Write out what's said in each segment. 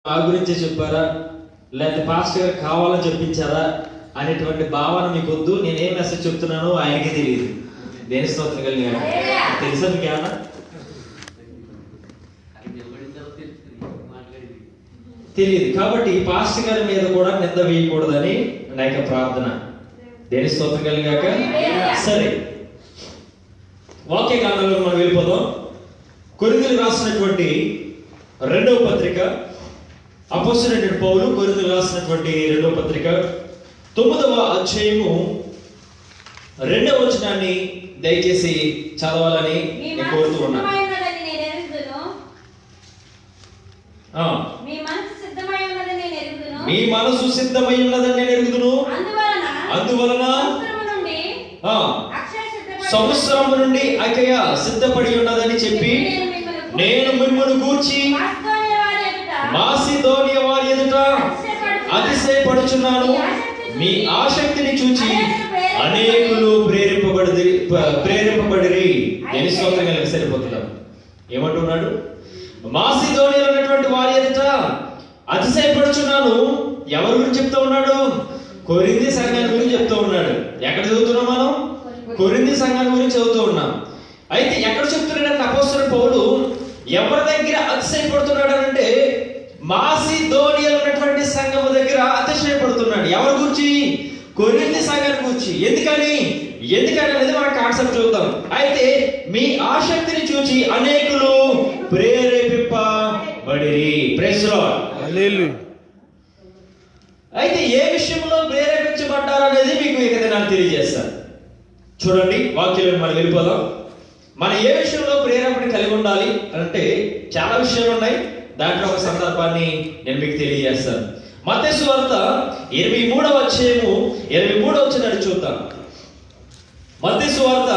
ఆ గురించి చెప్పారా లేకపోతే పాస్టర్ గారు కావాలని చెప్పించారా అనేటువంటి భావన మీకు వద్దు. నేను ఏం మెసేజ్ చెప్తున్నానో ఆయనకే తెలియదు. దేని స్తోత్రం కలిగిన తెలుసా మీకు ఏమన్నా? తెలియదు. కాబట్టి పాస్టర్ గారి మీద కూడా నింద వేయకూడదని నా యొక్క ప్రార్థన. దేని స్తోత్రం కలిగాక సరే, వాక్య కాలంలో మనం వెళ్ళిపోదాం. కొరింథీయులకు రాసినటువంటి రెండవ పత్రిక, అపోస్తలుడైన పౌలు కొరింథీయులకు రాసినటువంటి రెండవ పత్రిక 9వ అధ్యాయము 2వ వచనాన్ని దయచేసి చదవాలని నేను కోరుతూ ఉన్నాను. మీ మనసు సిద్ధమై ఉన్నదని నేను ఎరుగుదును. అందువలన సంవత్సరము నుండి అకయ సిద్ధపడి ఉన్నదని చెప్పి నేను మిమ్మల్ని గూర్చి మాసిదోనియ వారి ఎదుట అతిశయపడుచున్నాను. మీ ఆసక్తిని చూచి అనేకులు ప్రేరేపబడిరి. ఎన్ని స్తోత్రం కలిగి సరిపోతున్నాం. ఏమంటున్నాడు? మాసిదోనియలో ఉన్నటువంటి వారి ఎదుట అతిశయపడుచున్నాను. ఎవరి గురించి చెప్తూ ఉన్నాడు? కొరింథీ సంఘాన్ని గురించి చెప్తూ ఉన్నాడు. ఎక్కడ చదువుతున్నాం మనం? కొరింథీ సంఘాన్ని గురించి చదువుతూ ఉన్నాం. అయితే ఎక్కడ చెప్తున్నాడంటే అపోస్తలుడైన పౌలు ఎవరి దగ్గర అతిశయపడుతున్నాడు అంటే మాసిదోనియలో ఉన్నటువంటి సంఘము దగ్గర అతిశయపడుతున్నాడు. ఎవరి గురించి? కొరింథీ సంఘాన్ని గురించి. ఎందుకని అనేది మన కాన్సెప్ట్ చూద్దాం. అయితే మీ ఆసక్తిని చూచి అనేకులు ప్రేరేపింపబడిరి. Praise lord. హల్లెలూయా. అయితే ఏ విషయంలో ప్రేరేపించబడ్డారు అనేది మీకు ఇక నేను తెలియజేస్తాను. చూడండి, వాక్యంలో మనం వెళ్ళిపోదాం. మనం ఏ విషయంలో ప్రేరేపణ కలిగి ఉండాలి అంటే చాలా విషయాలు ఉన్నాయి. దాంట్లో ఒక సందర్భాన్ని నేను మీకు తెలియజేస్తాను. మత్తయి సువార్త 23వ అధ్యాయము 23వ వచనాన్ని చూద్దాం. మత్తయి సువార్త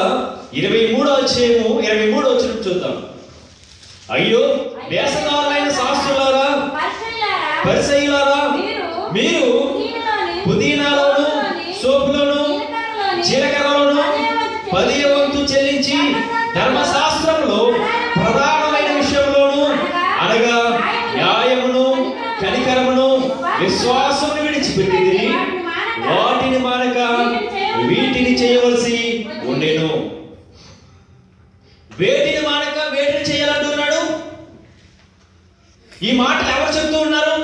23వ అధ్యాయము 23వ వచనం చూద్దాం. అయ్యో వేషధారులైన శాస్త్రులారా, పరిసయ్యులారా, మీరు పుదీనాలోను సోపులోను జీలకర్రలోను 10వ వంతు చెల్లించి ధర్మశాస్త్రంలో ప్రధానమైన విషయంలోను అనగా న్యాయమును కనికరమును విశ్వాసమును విడిచిపెట్టిదిరి. వాటిని మానక వీటిని చేయవలసి ఉండెను. వేటిని మానక వేటిని చేయాలంటున్నాడు. ఈ మాటలు ఎవరు చెప్తూ ఉన్నారు?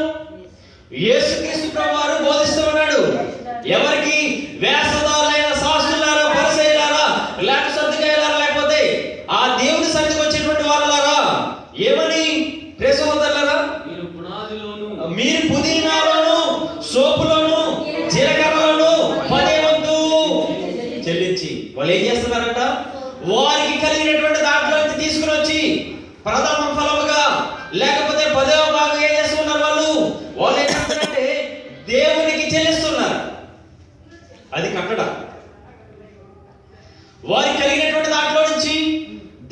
యేసుక్రీస్తు ప్రభువారు బోధిస్తూ ఉన్నాడు. ఎవరికి? వేషధారులైన శాస్త్రులారా, పరిసయ్యులారా, లేకపోతే సద్దుకాయలారా, లేకపోతే ఆ దేవుని సన్నిధికి వచ్చేటువంటి వాళ్ళలారా. ఏమని? ప్రేసోదరులారా, మీరు పుదీనాలోను సోపులోను జీలకర్రలోను 10వ వంతు చెల్లించి. వాళ్ళు ఏం చేస్తున్నారంట? వారికి కలిగినటువంటి దాంట్లో తీసుకుని వచ్చి ప్రథమ ఫలముగా లేకపోతే 10వ భాగం ఏం చేస్తున్నారు? వాళ్ళు ఏం చేస్తారంటే దేవునికి చెల్లిస్తున్నారు. అది కట్టడ. వారికి కలిగినటువంటి దాంట్లో నుంచి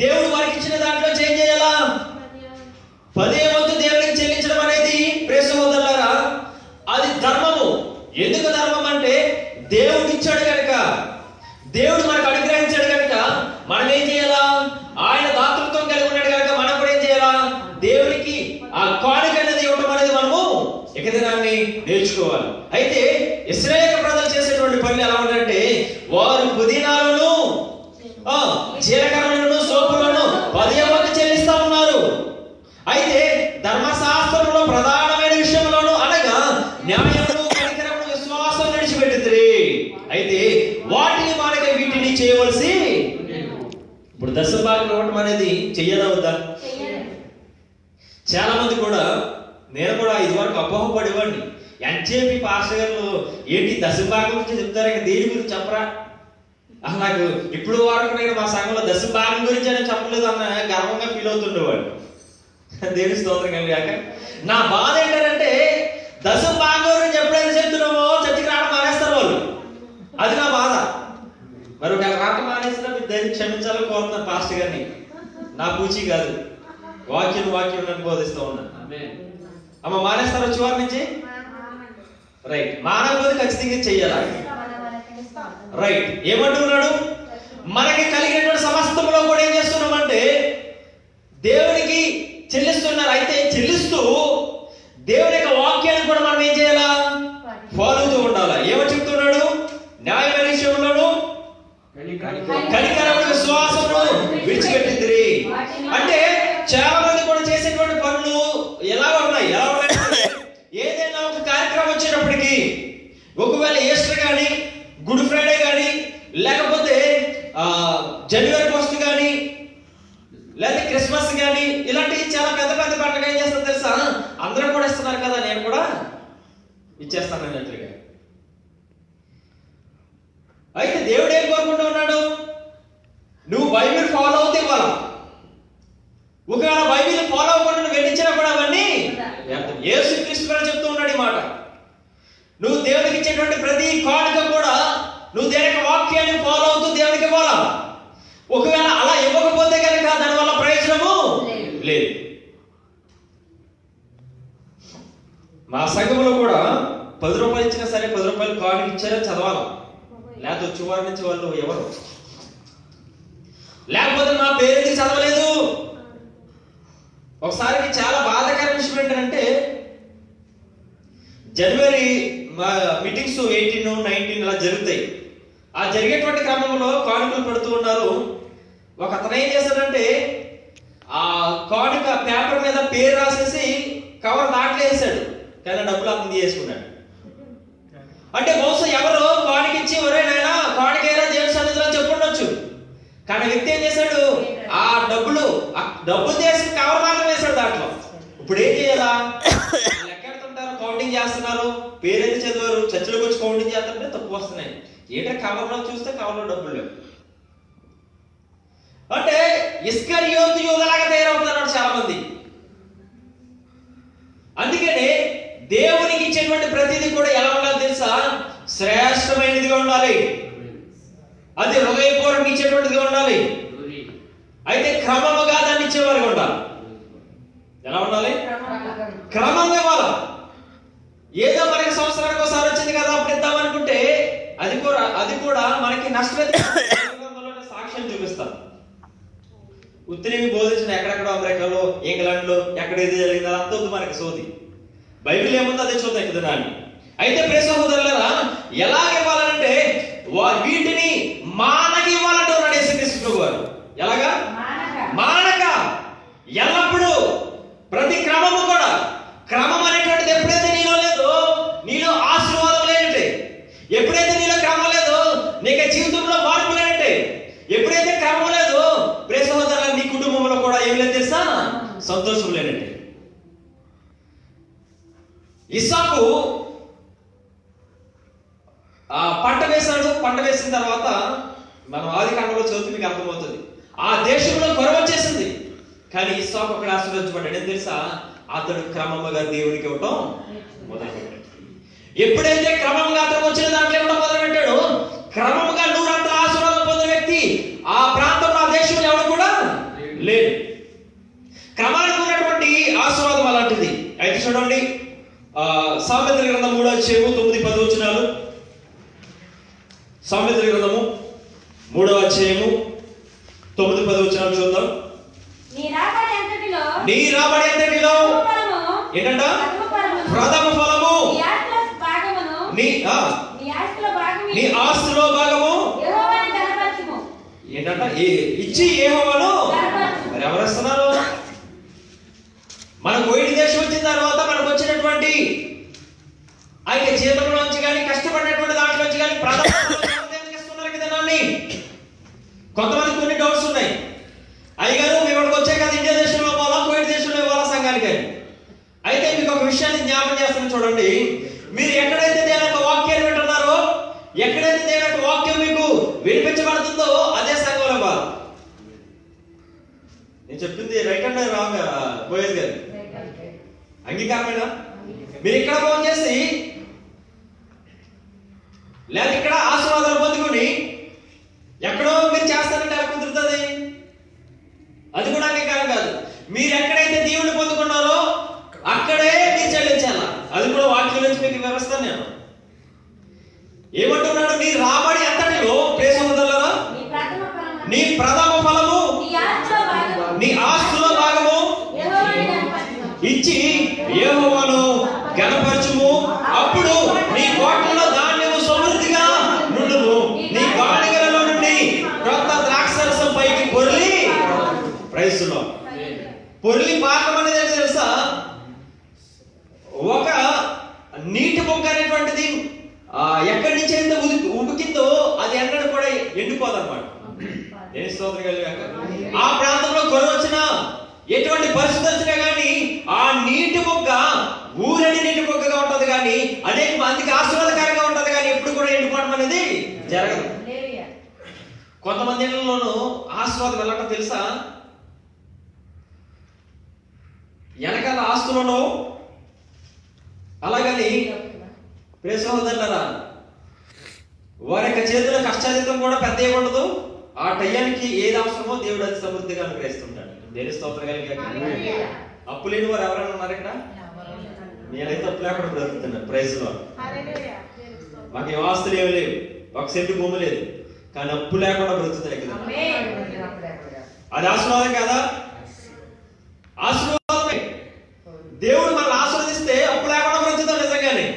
దేవుడు వారికి ఇచ్చిన దాంట్లో ఏం చేయాలా? 10వ వంతు దేవునికి చెల్లించడం అనేది ప్రియ సహోదరులారా అది ధర్మము. ఎందుకు ధర్మం అంటే దేవుడు ఇచ్చాడు కనుక, దేవుడు మనకు అనుగ్రహించాడు కనుక మనం ఏం చేయాలా? ఆయన దాతృత్వం కలిగి ఉన్నాడు కనుక మనం కూడా ఏం చేయాలా? దేవునికి ఆ కానుక అనేది ఇవ్వడం అనేది మనము ఇకదినాన్ని నేర్చుకోవాలి. అయితే ఇశ్రాయేలు ప్రజలు చేసేటువంటి పనులు ఎలా ఉందంటే వారు పుదీనాలను జీలకర్రలను సోపులను 10వ వంతు చెల్లిస్తా ఉన్నారు. అయితే ధర్మశాస్త్రంలో ప్రధానమైన విషయంలోను అనగా న్యాయమును కనికరమును విశ్వాసం విడిచిపెట్టింది. అయితే వాటిని మానక వీటిని చేయవలసి. ఇప్పుడు దశభాగం ఇవ్వడం అనేది చెయ్యదా వద్దా? చాలా మంది కూడా, నేను కూడా ఇదివరకు అపోహపడేవాడిని. ఎంతసేపు పాస్టర్ గారు ఏంటి దశభాగం గురించి చెప్తారు, ఇక దేని గురించి చెప్పరా? నాకు ఇప్పుడు వరకు నేను మా సంఘంలో దశభాగం గురించి అని చెప్పలేదు అన్న గర్వంగా ఫీల్ అవుతుండేవాడు. దేని స్తోత్రం కలిగాక నా బాధ ఏంటంటే దశభాగం గురించి ఎప్పుడైనా చెప్తున్నామో చర్చికి రావడం మానేస్తారు వాళ్ళు. అది నా బాధ. మరి ఒక రాక మానేసినా మీరు దయచేసి క్షమించాలని కోరుతున్నాను పాస్టర్ గారిని. నా పూచి కాదు, వాక్యం నన్ను బోధిస్తూ ఉన్నాను. అమ్మ మానేస్తారు వచ్చి వారి నుంచి. రైట్, మానకపోతే ఖచ్చితంగా చెయ్యాలా? రైట్. ఏమంటున్నాడు? మనకి కలిగినటువంటి సమస్తంలో కూడా ఏం చేస్తున్నామంటే దేవునికి చెల్లిస్తున్నారు. అయితే చెల్లిస్తూ దేవుని యొక్క వాక్యాన్ని కూడా మనం ఏం చేయాలా? ఫాలో అవుతూ ఉండాలా. ఏమని చెప్తున్నాడు? న్యాయమైన విషయంలోను కనికరమైన విశ్వాసమును విడిచిపెట్టింది. అంటే చాలా మంది కూడా చేసేటువంటి పనులు ఎలా ఉన్నాయి? ఏదైనా ఒక కార్యక్రమం వచ్చేటప్పటికి, ఒకవేళ ఈస్టర్ కానీ, గుడ్ ఫ్రైడే కానీ, లేకపోతే జనవరి ఫస్ట్ కానీ, లేదా క్రిస్మస్ కానీ, ఇలాంటి చాలా పెద్ద పెద్ద పండుగ ఏం చేస్తారు తెలుసా? అందరూ కూడా ఇస్తున్నారు కదా, నేను కూడా ఇచ్చేస్తాను అన్నట్లుగా. అయితే దేవుడు ఏం కోరుకుంటూ ఉన్నాడు? నువ్వు బైబిల్ ఫాలో అవుతే ఇవ్వాలా. ఒకవేళ బైబిల్ ఫాలో అవ్వకుండా నువ్వు వెళ్ళించినప్పుడు అవన్నీ యేసుక్రీస్తు గారు చెప్తూ ఉన్నాడు ఈ మాట. నువ్వు దేవుడికి ఇచ్చేటువంటి ప్రతి కానుక కూడా నువ్వు దేవుని యొక్క వాక్యాన్ని ఫాలో అవుతూ దేవుడికి ఇవ్వాలా. ఒకవేళ అలా ఇవ్వకపోతే కనుక దానివల్ల ప్రయోజనము లేదు. మా సంఘంలో కూడా 10 రూపాయలు ఇచ్చినా సరే 10 రూపాయలు కానుక ఇచ్చారో చదవాలి, లేకపోతే వచ్చేవారి నుంచి వాళ్ళు ఎవరు, లేకపోతే మా పేరెంట్కి చదవలేదు. ఒకసారి చాలా బాధాకర విషయం ఏంటంటే, జనవరి మీటింగ్స్ 18, 19 అలా జరుగుతాయి. ఆ జరిగేటువంటి క్రమంలో కానుకలు పెడుతూ ఉన్నారు. ఒక అతను ఏం చేశాడంటే, ఆ కానుక పేపర్ మీద పేరు రాసేసి కవర్ దాంట్లో వేసాడు, కానీ డబ్బులు అతను తీసుకున్నాడు. అంటే బహుశా ఎవరు కానుకిచ్చి ఎవరైనా కానుకైనా దేవుని సన్నిధిలో చెప్పుండొచ్చు, కానీ వ్యక్తి ఏం చేశాడు? ఆ డబ్బులు చేసి కవర్ మాత్రం వేశాడు దాంట్లో. ఇప్పుడు ఏం చేయాలా? లెక్కెడుతుంటారు, కౌంటింగ్ చేస్తున్నారు, పేరెంట్ చదివారు, చర్చలకు వచ్చి కౌంటింగ్ చేస్తుంటే తక్కువ వస్తున్నాయి. ఏంటంటే కవర్లో చూస్తే కవర్లో డబ్బులు లేవు. అంటే ఇస్కరియోతు యూదలాగా తయారవుతున్నారు చాలా మంది. అందుకనే దేవునికి ఇచ్చేటువంటి ప్రతిదీ కూడా ఎలా ఉండాలి తెలుసా? శ్రేష్టమైనదిగా ఉండాలి. అది హృదయపూర్వకంగా ఇచ్చేటువంటిదిగా ఉండాలి. అయితే క్రమముగా దాన్ని ఇచ్చేవారుగా ఉండాలి. ఎలా ఉండాలి? క్రమంగా ఇవ్వాలి. ఏదో మనకి సంవత్సరానికి ఒకసారి వచ్చింది కదా అప్పుడు ఇద్దాం అనుకుంటే అది కూడా మనకి నష్టమే. సాక్ష్యం చూపిస్తాను. ఉత్తిని బోధించిన ఎక్కడెక్కడో అమెరికాలో, ఇంగ్లాండ్లో ఎక్కడ ఏది జరిగిందో అంత వద్దు మనకి సోది. బైబిల్ ఏముందో అదే చూద్దాం ఇక్కడ దాన్ని. అయితే ప్రియ సహోదరులారా, ఎలా ఇవ్వాలంటే వీటిని మానకి ఇవ్వాలంటే ఉన్నాడు యేసుక్రీస్తు గారు. ఎలాగా? మానక. ఎల్లప్పుడూ ప్రతి క్రమము కూడా, క్రమం అనేటువంటిది ఎప్పుడైతే నీలో లేదో నీలో ఆశీర్వాదం లేనట్టే. ఎప్పుడైతే నీలో క్రమం లేదో నీకు జీవితంలో మార్పు లేనట్టే. ఎప్పుడైతే క్రమం లేదో ప్రియ సహోదరులారా, నీ కుటుంబంలో కూడా ఏం లేదు తెలుసా? సంతోషం లేనట్టే. ఇస్సాకు పంట వేశాడు. పంట వేసిన తర్వాత మనం ఆది కాండంలో చదివితే మీకు అర్థమవుతుంది. ఆ దేశంలో కరువు వచ్చేసింది, కానీ ఇస్సాకు అక్కడ ఆశీర్వదించబడ్డాడు. ఏం తెలుసా? అతడు క్రమంగా దేవునికి ఇవ్వటం మొదలుపెట్టాడు. ఎప్పుడైతే క్రమంగా అతనికి వచ్చిన దాంట్లో ఇవ్వడం మొదలుపెట్టాడు, క్రమంగా 100 ఆశీర్వాదం పొందిన వ్యక్తి ఆ ప్రాంతంలో, ఆ దేశంలో ఎవరు కూడా లేదు. క్రమానికి ఉన్నటువంటి ఆశీర్వాదం అలాంటిది. అయితే చూడండి, సామెతల గ్రంథం 3వ అధ్యాయము 9-10 వచనాలు. సామెతల గ్రంథము 3వ అధ్యాయము 9-10 వచనాలు చూద్దాం. నీ రాబడి ఎంతటిలో ఏంటంట? ప్రథమ ఫలము. నీ ఆస్తిలో భాగము ఏంటంట? ఇచ్చి యెహోవాను. మరి ఎవరు ఇస్తున్నారు? మనకు కోయిడి దేశం వచ్చిన తర్వాత మనకు వచ్చినటువంటి ఆయన జీతంలోంచి కానీ, కష్టపడినటువంటి దాంట్లోంచి కానీ ఇస్తున్నారు కదా దాన్ని. కొంతమంది కొన్ని డౌట్స్ ఉన్నాయి. అయ్యగారు మేము ఇక్కడికి వచ్చాయి కదా, ఇండియా దేశంలో ఇవ్వాలా, కోయిడ్ దేశంలో ఇవ్వాలా సంఘానికి? అయితే మీకు ఒక విషయాన్ని జ్ఞాపకం చేస్తాను చూడండి. మీరు ఎక్కడైతే దేవుని యొక్క వాక్యాన్ని వింటున్నారో, ఎక్కడైతే దేవుని యొక్క వాక్యం మీకు వినిపించబడుతుందో అదే సంఘంలో ఇవ్వాలి. నేను చెప్పింది రైట్ అండ్ రాంగ్ బోయస్ గారు? అంగీకారమేనా? మీరు ఇక్కడ ఫోన్ చేసి లేదా ఇక్కడ ఆశీర్వాదాలు పొందుకొని ఎక్కడో మీరు చేస్తారంటే ఎలా కుదురుతుంది? అది కూడా అంగీకారం కాదు. మీరు ఎక్కడైతే దేవుని పొందుకున్నారో అక్కడే మీరు చెల్లించాల. అది కూడా వాక్యం నుంచి మీకు వివరిస్తాను నేను. ఏమంటున్నాడు? నీ రాబడి అంతటిలో ప్రియ సహోదరులారా, నీ ప్రథమ ఫలము, నీ ఆస్తులో భాగము ఇచ్చి యెహోవాను నీటి బొగ్గ అనేటువంటిది ఎక్కడి నుంచి అయితే ఉబుకిందో అది ఎన్నడూ కూడా ఎండిపోదన్నమాట. నేను స్తోత్రం కలిగాక ఆ ప్రాంతంలో కరువు వచ్చినా ఎటువంటి పరిస్థితి వచ్చినా కానీ ఆ నీటి బొగ్గ ఊరని నీటి బొగ్గగా ఉంటది కానీ అనేక మందికి ఆశీర్వాదకరంగా ఉంటది కానీ ఎప్పుడు కూడా ఎండిపోవడం అనేది జరగదు. కొంతమంది ఇళ్లలోనూ ఆశీర్వాదం వెళ్ళటం తెలుసా? వెనకాల ఆస్తులను అలాగని ప్రేసోదన్నారా వారి యొక్క చేతిలో కష్టాతీతం కూడా పెద్ద ఏముండదు. ఆ టయానికి ఏది అవసరమో దేవుడు అది సమృద్ధిగా అనుగ్రహిస్తుంటాడు. దేని స్తోత్రం కలిగి అప్పు లేని వారు ఎవరైనా ఉన్నారు ఇక్కడ? నేనైతే అప్పు లేకుండా బ్రతుకుతున్నాను. ప్రైజ్ లో మాకు ఏం ఆస్తులు ఏమి లేవు, ఒక సెంటు భూమి లేదు, కానీ అప్పు లేకుండా బ్రతుకుతాయి కదా. అది ఆశీర్వాదం కదా? ఆశీర్వాదమే. దేవుడు మనల్ని ఆశీర్వదిస్తే అప్పు లేకుండా బ్రతుకుతాం నిజంగానే.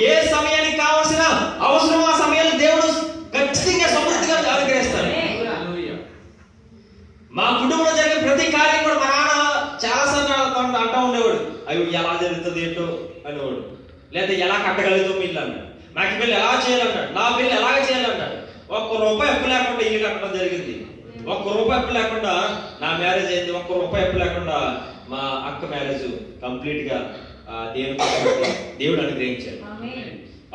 ఏ సమయానికి కావాల్సిన అవసరం ఆ సమయాన్ని దేవుడు ఖచ్చితంగా సమృద్ధిగా అనుగ్రహిస్తాడు. మా కుటుంబంలో జరిగిన ప్రతి కార్యం కూడా మా నాన్న చాలాసార్లు అంటూ ఉండేవాడు, అవి ఎలా జరుగుతుంది ఏంటో అనేవాడు. లేదా ఎలా కట్టగలుగుతాం ఇల్లు అన్నాడు, నాకు పెళ్ళి ఎలా చేయాలన్నాడు, నా పెళ్ళి ఎలాగ చేయాలన్నాడు. ₹1 అప్పు లేకుండా ఇల్లు కట్టడం జరిగింది. ₹1 అప్పు లేకుండా నా మ్యారేజ్ అయింది. ₹1 అప్పు లేకుండా మా అక్క మ్యారేజ్ కంప్లీట్ గా దేవుడు అనుగ్రహించాడు.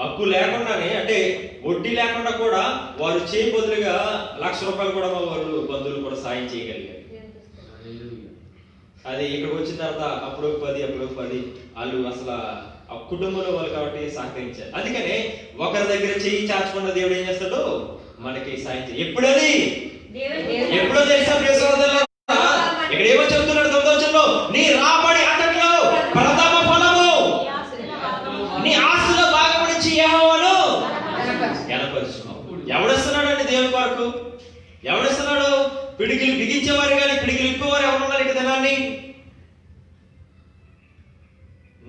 అప్పు లేకుండానే, అంటే వడ్డీ లేకుండా కూడా వారు చేయి బదులుగా ₹1,00,000 కూడా మా వాళ్ళు బంధువులు కూడా సాయం చేయగలిగారు. అది ఇక్కడికి వచ్చిన తర్వాత అప్పుడు 10 వాళ్ళు అసలు ఆ కుటుంబంలో వాళ్ళు కాబట్టి సహకరించారు. అందుకనే ఒకరి దగ్గర చెయ్యి చాచుకున్న దేవుడు ఏం చేస్తాడు? మనకి సాయం చేయాలి. ఎప్పుడో తెలుసా? ఇక్కడ ఏమో చెప్తున్నాడు 9వ వచనంలో, నీ రాబడి అంతట్లో ప్రథమ ఫలము నీ ఆస్తిలో భాగం నుంచి యెహోవాను కనపరుచును. ఎవడిస్తున్నాడు అండి దేవుని కొరకు? ఎవడిస్తున్నాడు? పిడికిలు బిగించేవారు కానీ పిడికిలు ఇప్పేవారు ఎవరున్నారు ఇక్కడ దినాన్ని?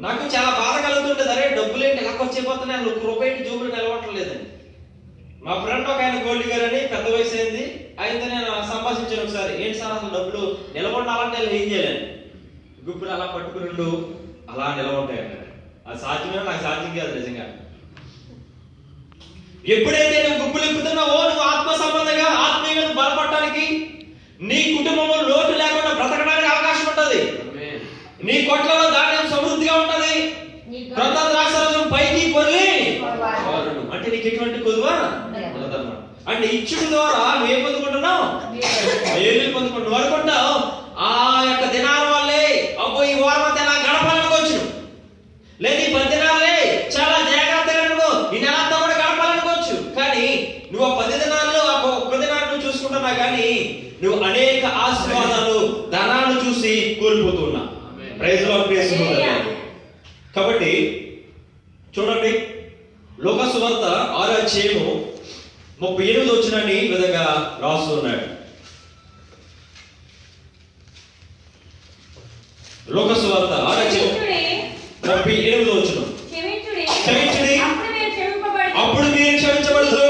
నాకు చాలా బాధ కలుగుతుంటుంది. అరే డబ్బులు ఏంటి ఎలా ఖర్చు అయిపోతున్నాయి, ₹1 జోబులు నిలవట్లేదని. మా ఫ్రెండ్ ఒక ఆయన గోల్డ్ గారు అని, పెద్ద వయసు అయింది. అయితే నేను సంభాషించాను ఒకసారి, ఏంటి సార్ అసలు డబ్బులు నిలబడాలంటే ఏం చేయాలని. గుప్పులు అలా పట్టుకుని అలా నిలబడతాయి అన్నారు. అది సాధ్యమే? నాకు సాధ్యం కాదు నిజంగా. ఎప్పుడైతే నువ్వు గుప్పులు ఎక్కుతున్నావో నువ్వు ఆత్మ సంబంధంగా ఆత్మీయంగా బలపడటానికి, నీ కుటుంబంలో లోటు లేకుండా బ్రతకడానికి అవకాశం ఉంటుంది. నీ కొట్లలో ధాన్యం సమృద్ధిగా ఉంటది. క్రొత్త ద్రాక్షరసం పైకి పొర్లి అంటే నీకు ఎటువంటి కొదువా ఉండదన్నమాట. అంటే ఇచ్చుడు ద్వారా నువ్వు ఏం పొందుకుంటున్నావు? ఏళ్ళు పొందుకుంటున్నావు అనుకుంటావు. ఆ యొక్క దినాల వల్లే అబ్బో ఈ వారం అంతా ఎలా గడపాలనుకోవచ్చు, లేదు ఈ 10 దినాలే చాలా జాగ్రత్తగా నువ్వు ఈ నెల అంతా కూడా గడపాలనుకోవచ్చు. కానీ నువ్వు ఆ 10 దినాల్లో ఒక్క దినాన్ని నువ్వు చూసుకుంటున్నా కానీ నువ్వు అనేక ఆశీర్వాదాలు ధనాన్ని చూసి కోల్పోతున్నా. Praise Lord, praise Lord. కాబట్టి చూడండి, లూకా సువార్త 6వ అధ్యాయము 38వ వచనాన్ని ఈ విధంగా రాస్తున్నాడు. లూకా సువార్త 6వ అధ్యాయం 37వ వచనం, క్షమించుడి అప్పుడు మీరు క్షమించబడుదురు,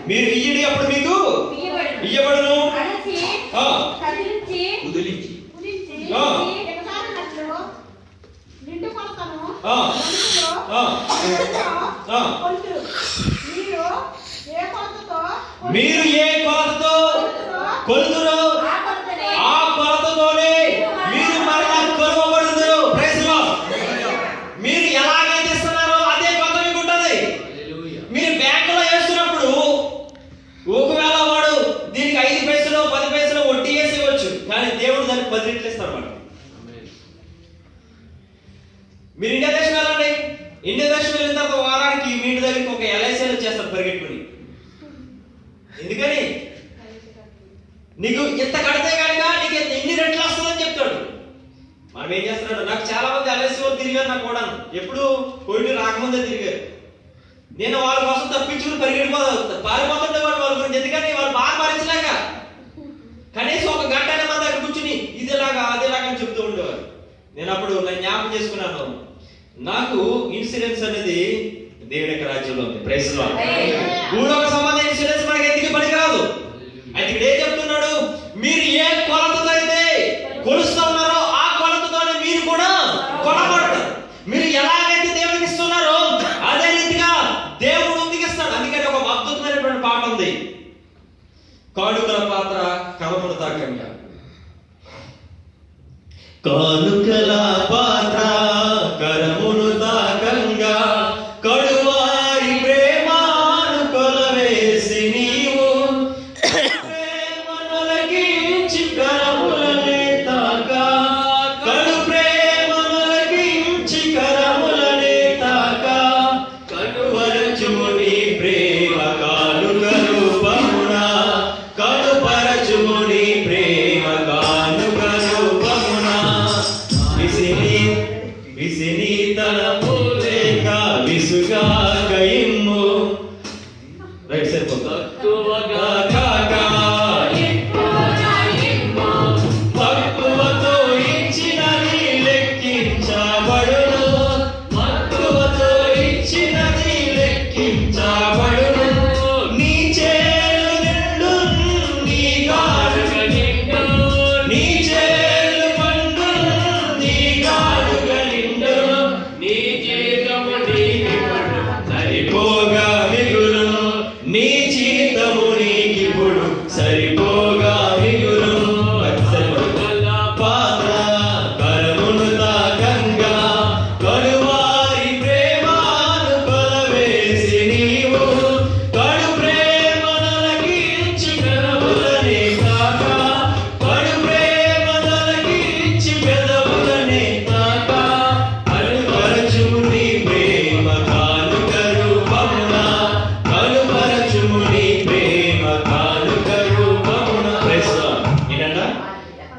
మీరు ఇయ్యడి అప్పుడు మీకు ఇయ్యబడును. మీరు ఏ కొలతతో కొలుతురో ఆ కొలతతోనే మీరు మరలా కొలవబడుదురు. Praise lord. మీరు ఎలాగైతే ఇస్తున్నారో అదే కొలత మీకు ఉంటుంది. మీరు బ్యాంకులో వేస్తున్నప్పుడు ఒకవేళ వాడు దీనికి 5 పైసలు 10 పైసలు వడ్డీ వేసి ఇవ్వచ్చు, కానీ దేవుడు దానికి 10 రెట్లు ఇస్తాడు అన్నమాట. మీరు ఇండియా దేశం వెళ్ళండి, ఇండియా దేశం వెళ్ళిన తర్వాత వారానికి మీ ఇంటి దగ్గరికి ఒక LIC చేస్తారు పరిగెట్టుకుని. ఎందుకని? నీకు ఇంత కడితే కనుక నీకు ఎన్ని రెట్లు వస్తుందని చెప్తాడు. మనం ఏం చేస్తున్నాడు? నాకు చాలా మంది LIC వాళ్ళు తిరిగారు, నాకు కూడా ఎప్పుడు కోవిడ్ రాకముందే తిరిగారు. నేను వాళ్ళ కోసం తప్పించుకుని పారిపోతుండే వాళ్ళ గురించి. ఎందుకని? వాళ్ళు బాగా భరించలేక కనీసం ఒక గంట మన దగ్గర కూర్చుని ఇదిలాగా అదిలాగా అని చెప్తూ ఉండేవారు. నేను అప్పుడు నేను జ్ఞాపకం చేసుకున్నాను, నాకు ఇన్సూరెన్స్ అనేది దేవుని యొక్క రాజ్యంలో ఉంది. Praise Lord. భూలోక సంబంధించిన ఇన్సూరెన్స్ మనకి ఎందుకు పనికిరాదు. అయితే ఇక్కడ ఏం చెప్తున్నాడు? మీరు ఏ కొలతతో అయితే కొలుస్తున్నారో ఆ కొలతతోనే మీరు కూడా కొనబడతారు. మీరు కానుకల పాత్ర కలమును తాకంగా. కానుకల పాత్ర కరమును తాకంగా కడువారి ప్రేమను కొలవేసి నీవు ప్రేమనొలగించి కరములనే తాకా. కడు ప్రేమనొలగించి కరములనే తాకా. కడువరచుము నీ ప్రేమ కానుక రూపమున. కడుపరచుము నీ ప్రేమ కానుక రూపమున. విసిని తలపు లేక విసుగాక ఇమ్ము. రైట్ సరిపోతా. తక్కువతో ఇచ్చినది లెక్కించబడును. తక్కువతో ఇచ్చినది లెక్కించబడును. నీ చేలు నిండు నీ గాడుగ నిండు. నీ చేలు పండు నీ గాడుగ నిండు. నీ జీతము నీకిప్పుడు సరిపోగా మిగులు. నీ జీతము నీకిప్పుడు సరిపోగా మిగులు. పాత్ర కరమును తాకంగా కడువారి ప్రేమను కొలవేసి నీవు కడు ప్రేమనొలగించి కరములనే తాకా. కడు ప్రేమనొలగించి పెదవులనే తాకా. కడుపరచుము నీ ప్రేమ కానుక రూపమున. కడుపరచుము నీ ప్రేమ కానుక రూపమున. ఏంటంట?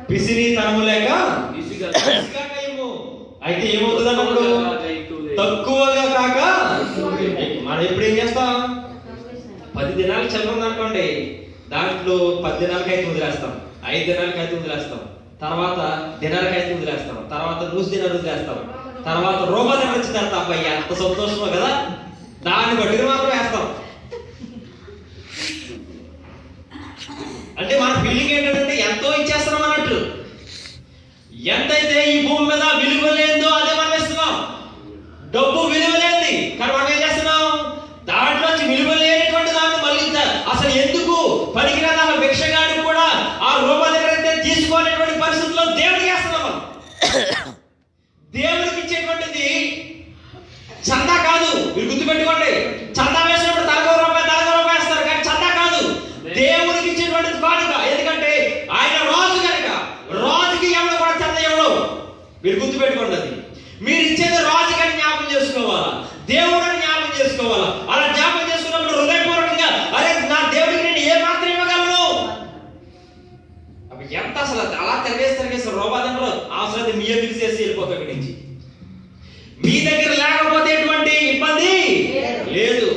పిసిని తనము లేక విసుగాకయము. అయితే ఏమవుతుంది అన్నప్పుడు? తక్కువగా కాక. మనం ఎప్పుడు ఏం చేస్తాం? 10 దినాలు చల్లం అనుకోండి, దాంట్లో 10 దినాలకి అయితే వదిలేస్తాం, 5 దినాలకి అయితే వదిలేస్తాం, తర్వాత దినాలకి అయితే వదిలేస్తాం, తర్వాత 100 దినాలు వదిలేస్తాం, తర్వాత రోమా దగ్గర వచ్చి తెస్తాం. అబ్బాయి అంత సంతోషమో కదా, దాన్ని బట్టి మాత్రం వేస్తాం. అంటే మన ఫీలింగ్ ఏంటంటే ఎంతో ఇచ్చేస్తున్నాం అన్నట్లు. ఎంతైతే ఈ భూమి మీద విలువ లేదో అదే మనం ఇస్తున్నాం. డబ్బు విలువ లేనిది, కానీ మనం ఏం చేస్తున్నాం? దాంట్లోంచి విలువ లేనటువంటి దాన్ని మళ్ళీ అసలు ఎందుకు పనికిరాని ఆ భిక్షగాడికి కూడా ఆ రూపాయల దగ్గర అయితే తీసుకోలేటువంటి పరిస్థితుల్లో దేవుడికి వేస్తున్నాం మనం. దేవుడికి ఇచ్చేటువంటిది చందా కాదు. మీరు గుర్తుపెట్టుకోండి, చందా వేసినప్పుడు తలగో రూపాయి వేస్తారు, కానీ చందా కాదు. దేవుడికి ఇచ్చేటువంటిది కానుక. ఎందుకంటే ఆయన రాజు కనుక, రాజుకి ఎవడు కూడా చందా ఎవడు. మీరు గుర్తుపెట్టుకోండి, అది మీరు ఇచ్చేది రాజుగాని జ్ఞాపకం చేసుకోవాలా, దేవుడిని జ్ఞాపకం చేసుకోవాలా. అలా జ్ఞాపకం చేసుకున్నప్పుడు హృదయపూర్వకంగా అరే నా దేవుడికి నేను ఏ మాత్రం ఇవ్వగలను. అప్పుడు ఎంత అసలు అలా తిరిగేసి రోబాదంలో అవసరం మీ పిలిచేసి వెళ్ళిపోతాం ఇక్కడి నుంచి. మీ దగ్గర లేకపోతే ఎటువంటి ఇబ్బంది లేదు.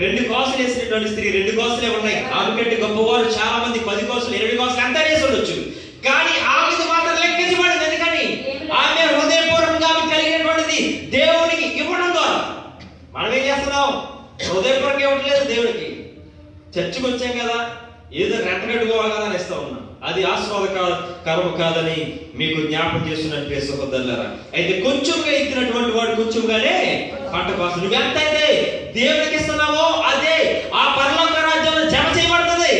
2 కోసలు వేసినటువంటి స్త్రీ 2 కోసలే ఉన్నాయి. ఆమె కంటే గొప్పవారు చాలా మంది 10 కోసలు 20 కోసలు అంతా వేసి ఉండొచ్చు, కానీ ఆమెకు మాత్రం లెక్కించబడింది. ఎందుకని? ఆమె హృదయపూర్వకంగా ఆమె కలిగినటువంటిది దేవునికి ఇవ్వడం ద్వారా. మనం ఏం చేస్తున్నాం? హృదయపూర్వకంగా ఇవ్వట్లేదు దేవుడికి. చర్చికి వచ్చాం కదా, ఏదో రెంట కట్టుకోవాలి కదా అని ఇస్తా ఉన్నాం. అది ఆశీర్వాదకరము కాదని మీకు జ్ఞాపకం చేస్తున్నట్టు సహోదరులారా. అయితే కొంచెంగా ఇచ్చినటువంటి వాడు కొంచెంగానే పంట కోసం. నువ్వు ఎంతైతే దేవుడికి ఇస్తున్నావో అదే ఆ పరలోక రాజ్యంలో జమ చేయబడుతుంది.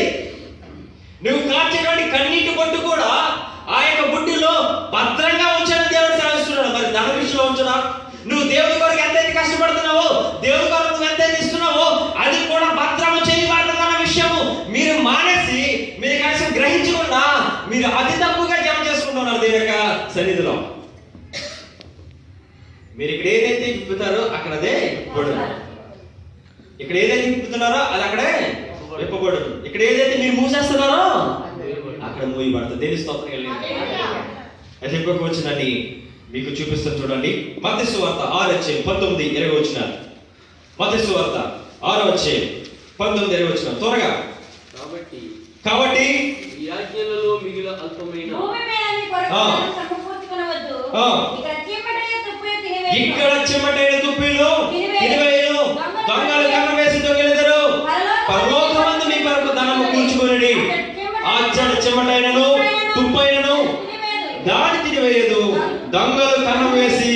నువ్వు కార్చేటువంటి కన్నీటి బొట్టు కూడా ఆ యొక్క బుడ్డిలో భద్రంగా ఉంచాలని దేవుడు సెలవిస్తున్నాడు. మరి ధన విషయంలో ఉంచడా? నువ్వు దేవుడి కొరకు ఎంతైతే కష్టపడుతున్నావో, దేవుడి కొరకు నువ్వు ఎంతైతే ఇస్తున్నావో అది కూడా భద్రము చేయబడుతుందన్న విషయము మీరు మానేసి, మీరు కనీసం గ్రహించకుండా మీరు అతి తక్కువగా జమ చేసుకుంటున్నారు దేవుని యొక్క సన్నిధిలో. మీరు ఇక్కడ ఏదైతే విప్పుతారో అక్కడ అదే విప్పబడును. ఇక్కడ ఏదైతే విప్పుతున్నారో అది అక్కడే విప్పబడును. ఇక్కడ ఏదైతే మీరు మూసేస్తున్నారో అక్కడ మూయబడుతుంది. దేని స్తోత్రం. అది చెప్పుకోవచ్చునని మీకు చూపిస్తాను చూడండి. మత్తయి సువార్త 6:19-20. మత్తయి సువార్త 6:19-20 త్వరగా. కాబట్టి ఈ ఆజ్ఞలలో మిగిలిన అల్పమైన ఇక్కడ చెమటైన తుప్పిలో తినివేయును, దొంగలు కన్నం వేసి దొంగిలిదరు. పరలోకమందు మీ కొరకు ధనము కూర్చుకొనుడి. అచ్చడి చెమటైనను తుప్పైనను దాడి తినివేయదు, దొంగలు కన్నం వేసి